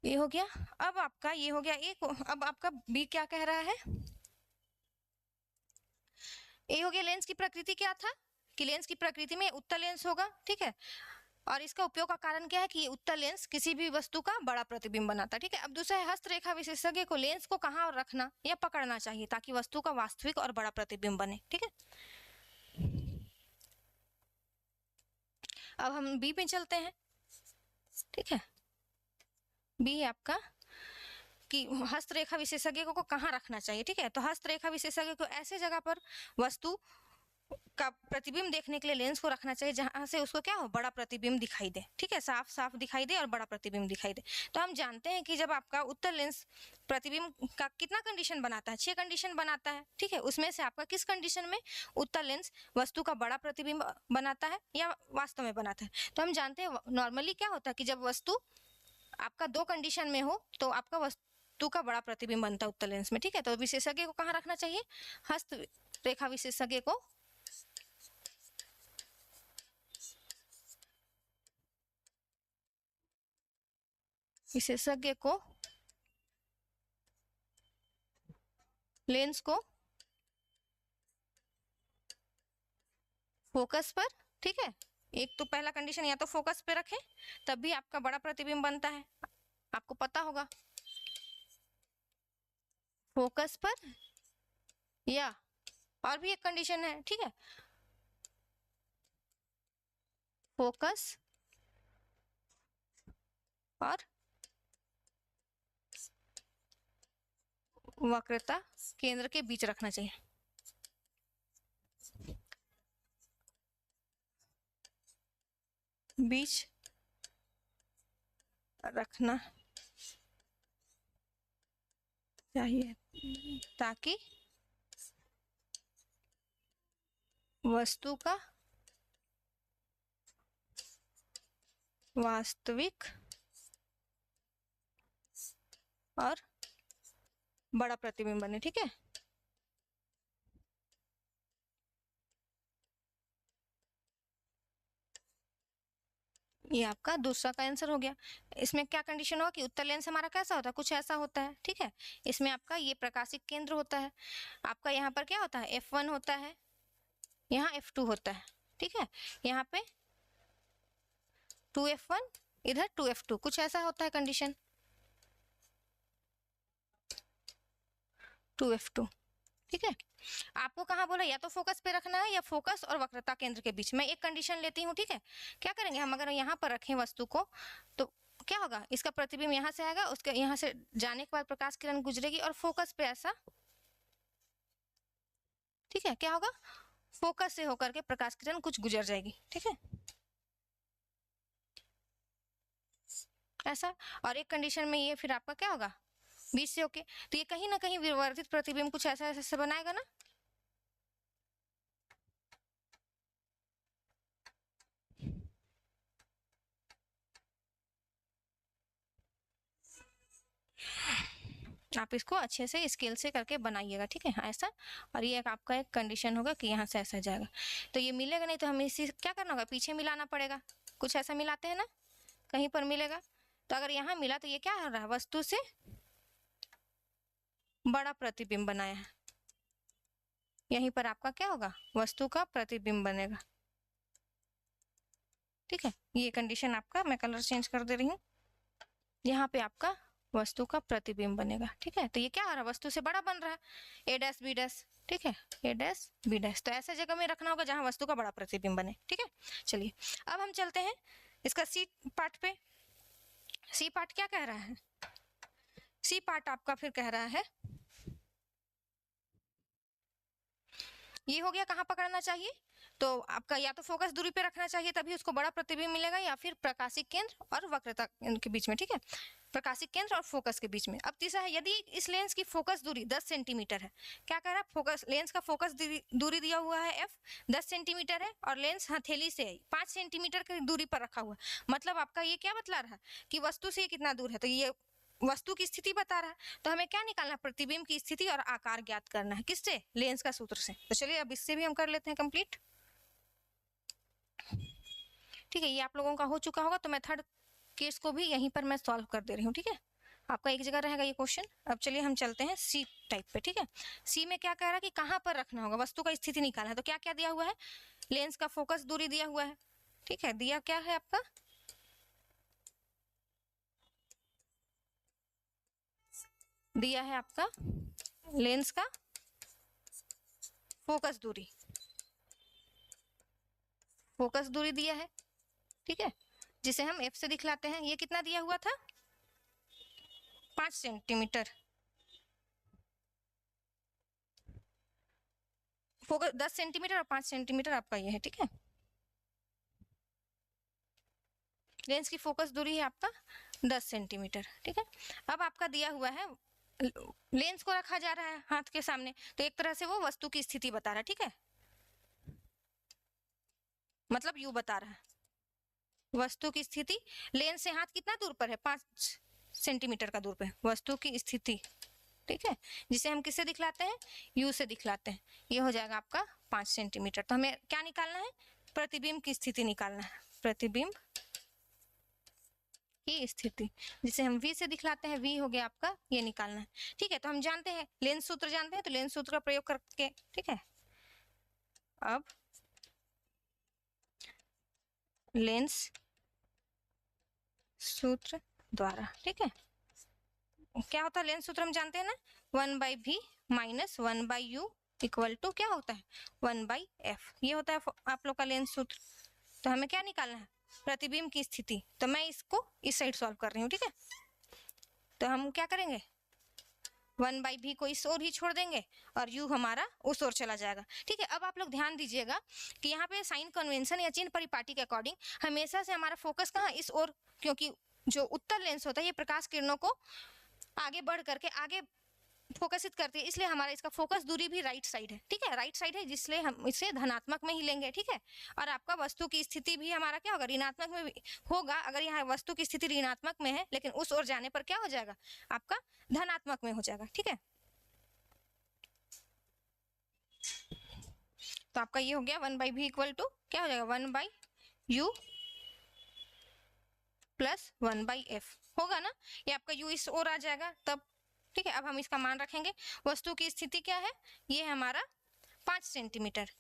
ये हो गया। अब आपका ये हो गया एक, अब आपका बी क्या कह रहा है, ये हो गया लेंस की प्रकृति क्या था, कि लेंस की प्रकृति में उत्तल लेंस होगा, ठीक है, और इसका उपयोग का कारण क्या है कि उत्तल लेंस किसी भी वस्तु का बड़ा प्रतिबिंब बनाता है, ठीक है। अब दूसरा है, हस्तरेखा विशेषज्ञ को लेंस को कहाँ रखना या पकड़ना चाहिए ताकि वस्तु का वास्तविक और बड़ा प्रतिबिंब बने, ठीक है। अब हम बी पे चलते हैं, ठीक है। बी है आपका कि हस्तरेखा विशेषज्ञ को कहाँ रखना चाहिए, ठीक है। तो हस्तरेखा विशेषज्ञ को ऐसे जगह पर वस्तु का प्रतिबिंब देखने के लिए लेंस को रखना चाहिए जहां से उसको क्या हो, बड़ा प्रतिबिंब दिखाई दे, ठीक है, साफ साफ दिखाई दे और बड़ा प्रतिबिंब दिखाई दे। तो हम जानते हैं कि जब आपका उत्तल लेंस प्रतिबिंब का कितना कंडीशन बनाता है, 6 कंडीशन बनाता है, ठीक है। उसमें से आपका किस कंडीशन में उत्तल लेंस वस्तु का बड़ा प्रतिबिंब बनाता है या वास्तव में बनाता है? तो हम जानते हैं नॉर्मली क्या होता है कि जब वस्तु आपका 2 कंडीशन में हो तो आपका वस्तु का बड़ा प्रतिबिंब बनता है उत्तल लेंस में, ठीक है। तो विशेषज्ञ को कहाँ रखना चाहिए, हस्त रेखा विशेषज्ञ को लेंस को फोकस पर, ठीक है। एक तो पहला कंडीशन या तो फोकस पे रखें तब भी आपका बड़ा प्रतिबिंब बनता है, आपको पता होगा, फोकस पर, या और भी एक कंडीशन है, ठीक है, फोकस और वक्रता केंद्र के बीच रखना चाहिए। बीच रखना चाहिए ताकि वस्तु का वास्तविक और बड़ा प्रतिबिंब बने, ठीक है। ये आपका दूसरा का आंसर हो गया। इसमें क्या कंडीशन होगा कि उत्तल लेंस हमारा कैसा होता है, कुछ ऐसा होता है, ठीक है। इसमें आपका ये प्रकाशिक केंद्र होता है, आपका यहाँ पर क्या होता है, F1 होता है, यहाँ F2 होता है, ठीक है। यहाँ पे 2F1, इधर 2F2, कुछ ऐसा होता है कंडीशन, 2F2, ठीक है। आपको कहाँ बोला, या तो फोकस पे रखना है या फोकस और वक्रता केंद्र के बीच में। एक कंडीशन लेती हूँ, ठीक है। क्या करेंगे हम, अगर यहाँ पर रखें वस्तु को तो क्या होगा, इसका प्रतिबिंब यहाँ से आएगा, उसके यहाँ से जाने के बाद प्रकाश किरण गुजरेगी और फोकस पे ऐसा, ठीक है, क्या होगा, फोकस से होकर के प्रकाश किरण कुछ गुजर जाएगी, ठीक है, ऐसा। और एक कंडीशन में ये फिर आपका क्या होगा, बीच से होके, तो ये कहीं ना कहीं विवर्तित प्रतिबिंब कुछ ऐसा ऐसा बनाएगा ना। आप इसको अच्छे से स्केल से करके बनाइएगा, ठीक है, ऐसा। और ये एक आपका एक कंडीशन होगा कि यहाँ से ऐसा जाएगा, तो ये मिलेगा नहीं तो हमें इसी क्या करना होगा, पीछे मिलाना पड़ेगा, कुछ ऐसा मिलाते हैं ना, कहीं पर मिलेगा। तो अगर यहाँ मिला तो ये क्या हो रहा है, वस्तु से बड़ा प्रतिबिंब बनाया है, यहीं पर आपका क्या होगा, वस्तु का प्रतिबिंब बनेगा, ठीक है। ये कंडीशन आपका, मैं कलर चेंज कर दे रही हूँ, यहाँ पे आपका वस्तु का प्रतिबिंब बनेगा, ठीक है। तो ये क्या हो रहा है, वस्तु से बड़ा बन रहा है, A डैश B डैश, ठीक है, A डैश B डैश। तो ऐसे जगह में रखना होगा जहां वस्तु का बड़ा प्रतिबिंब बने, ठीक है। चलिए अब हम चलते हैं इसका सी पार्ट पे। सी पार्ट क्या कह रहा है, सी पार्ट आपका फिर कह रहा है, ये हो गया कहाँ पकड़ना चाहिए, तो आपका या तो फोकस दूरी पे रखना चाहिए तभी उसको बड़ा प्रतिबिंब मिलेगा, या फिर प्रकाशिक केंद्र और वक्रता के बीच में, ठीक है, प्रकाशिक केंद्र और फोकस के बीच में। अब तीसरा है, यदि इस लेंस की फोकस दूरी 10 सेंटीमीटर है, क्या कह रहा है, फोकस लेंस का फोकस दूरी दिया हुआ है F 10 सेंटीमीटर है और लेंस हथेली से 5 सेंटीमीटर की दूरी पर रखा हुआ है, मतलब आपका ये क्या बतला रहा है कि वस्तु से कितना दूर है, तो ये वस्तु की स्थिति बता रहा है। तो हमें क्या निकालना है, प्रतिबिंब की स्थिति और आकार ज्ञात करना है, किससे, लेंस का सूत्र से। तो चलिए अब इससे भी हम कर लेते हैं कंप्लीट, ठीक है। ये आप लोगों का हो चुका होगा, तो मैं थर्ड केस को भी यहीं पर मैं सॉल्व कर दे रही हूँ, ठीक है। आपका एक जगह रहेगा ये क्वेश्चन। अब चलिए हम चलते हैं सी टाइप पे, ठीक है। सी में क्या कह रहा है कि कहाँ पर रखना होगा, वस्तु का स्थिति निकालना है, तो क्या क्या दिया हुआ है, लेंस का फोकस दूरी दिया हुआ है, ठीक है, दिया क्या है आपका, दिया है आपका लेंस का फोकस दूरी, फोकस दूरी दिया है, ठीक है, जिसे हम F से दिखलाते हैं। ये कितना दिया हुआ था, 5 सेंटीमीटर फोकस 10 सेंटीमीटर और 5 सेंटीमीटर आपका ये है, ठीक है। लेंस की फोकस दूरी है आपका 10 सेंटीमीटर, ठीक है। अब आपका दिया हुआ है, लेंस को रखा जा रहा है हाथ के सामने, तो एक तरह से वो वस्तु की स्थिति बता रहा है, ठीक है, मतलब यू बता रहा है वस्तु की स्थिति। लेंस से हाथ कितना दूर पर है, 5 सेंटीमीटर का दूर पे वस्तु की स्थिति, ठीक है, जिसे हम किससे दिखलाते हैं, यू से दिखलाते हैं। ये हो जाएगा आपका 5 सेंटीमीटर। तो हमें क्या निकालना है, प्रतिबिंब की स्थिति निकालना है, प्रतिबिंब की स्थिति, जिसे हम v से दिखलाते हैं, v हो गया आपका, ये निकालना है, ठीक है। तो हम जानते हैं लेंस सूत्र जानते हैं, तो लेंस सूत्र का प्रयोग करके, ठीक है। अब लेंस सूत्र द्वारा, ठीक है, क्या होता है लेंस सूत्र हम जानते हैं ना, 1/v minus 1/u equal to क्या होता है, 1/f, ये होता है आप लोग का लेंस सूत्र। तो हमें क्या निकालना है, प्रतिबिंब की स्थिति। तो मैं इसको इस साइड सॉल्व कर रही हूँ, ठीक है। तो हम क्या करेंगे, 1/v को इस ओर ही छोड़ देंगे और u हमारा उस ओर चला जाएगा, ठीक है। अब आप लोग ध्यान दीजिएगा कि यहाँ पे साइन कन्वेंशन या चिन्ह परिपाटी के अकॉर्डिंग हमेशा से हमारा फोकस कहाँ, इस ओर, क्योंकि जो उत्तल लेंस होता है ये प्रकाश किरणों को आगे बढ़ करके आगे फोकसित करती है, इसलिए हमारा इसका फोकस दूरी भी राइट साइड है, ठीक है, राइट साइड है, जिसलिए हम इसे धनात्मक में ही लेंगे, ठीक है। और आपका वस्तु की स्थिति भी हमारा क्या होगा, ऋणात्मक में होगा। अगर यहाँ वस्तु की स्थिति ऋणात्मक में है, लेकिन उस ओर जाने पर क्या हो जाएगा, आपका धनात्मक में हो जाएगा, ठीक है। तो आपका ये हो गया 1/v इक्वल टू क्या हो जाएगा, 1/u प्लस 1/f होगा ना, ये आपका u इस ओर आ जाएगा तब, ठीक है। अब हम इसका मान रखेंगे, वस्तु की स्थिति क्या है, ये है हमारा 5 सेंटीमीटर,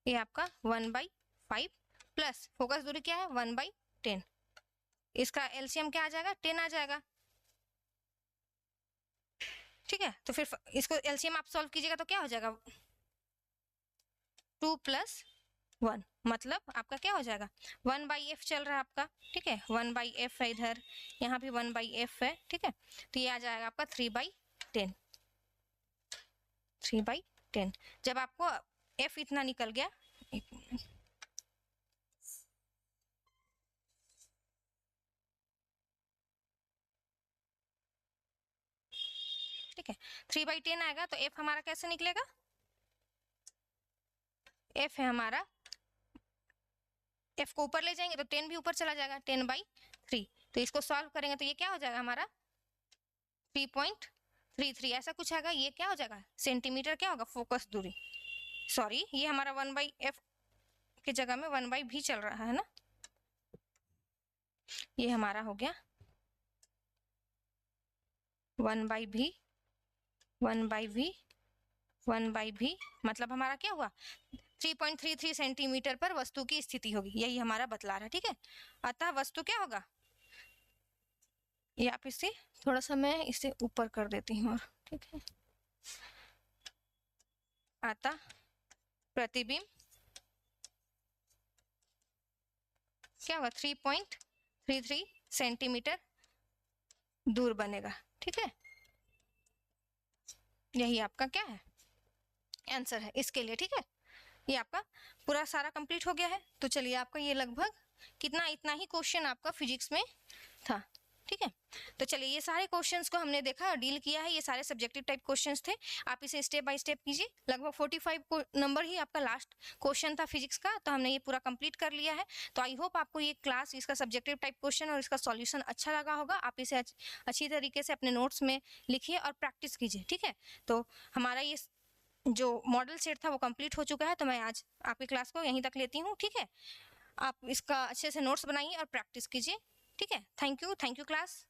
ये आपका 1/5 प्लस फोकस दूरी क्या है 1/10, इसका एलसीएम क्या आ जाएगा, 10 आ जाएगा, ठीक है। तो फिर इसको एलसीएम आप सॉल्व कीजिएगा तो क्या हो जाएगा, 2 + 1, मतलब आपका क्या हो जाएगा, 1/f चल रहा है आपका, ठीक है, 1/f है इधर, यहाँ भी 1/f है, ठीक है। तो ये आ जाएगा आपका 3/10, 3/10। जब आपको f इतना निकल गया, ठीक है, 3/10 आएगा, तो f हमारा कैसे निकलेगा, f है हमारा, f को ऊपर ले जाएंगे तो 10 भी ऊपर चला जाएगा, 10/3। तो इसको सॉल्व करेंगे तो ये क्या हो जाएगा हमारा 3.33, ऐसा कुछ आएगा। ये क्या हो जाएगा, सेंटीमीटर क्या होगा, फोकस दूरी, सॉरी ये हमारा 1/f की जगह में 1/v चल रहा है ना, ये हमारा हो गया 1/v, 1/v, 1/v, मतलब हमारा क्या हुआ, 3.33 सेंटीमीटर पर वस्तु की स्थिति होगी, यही हमारा बतला रहा है, ठीक है। अतः वस्तु क्या होगा, ये आप इसे थोड़ा सा मैं इसे ऊपर कर देती हूँ, और ठीक है, अतः प्रतिबिंब क्या होगा, 3.33 सेंटीमीटर दूर बनेगा, ठीक है। यही आपका क्या है, आंसर है इसके लिए, ठीक है। ये आपका पूरा सारा कंप्लीट हो गया है। तो चलिए आपका ये लगभग कितना, इतना ही क्वेश्चन आपका फिजिक्स में था, ठीक है। तो चलिए ये सारे क्वेश्चंस को हमने देखा और डील किया है, ये सारे सब्जेक्टिव टाइप क्वेश्चंस थे, आप इसे स्टेप बाय स्टेप कीजिए। लगभग 45 नंबर ही आपका लास्ट क्वेश्चन था फिजिक्स का, तो हमने ये पूरा कंप्लीट कर लिया है। तो आई होप आपको ये क्लास, इसका सब्जेक्टिव टाइप क्वेश्चन और इसका सॉल्यूशन अच्छा लगा होगा। आप इसे अच्छी तरीके से अपने नोट्स में लिखिए और प्रैक्टिस कीजिए, ठीक है। तो हमारा ये जो मॉडल सेट था वो कंप्लीट हो चुका है, तो मैं आज आपकी क्लास को यहीं तक लेती हूँ, ठीक है। आप इसका अच्छे से नोट्स बनाइए और प्रैक्टिस कीजिए, ठीक है। Thank you class.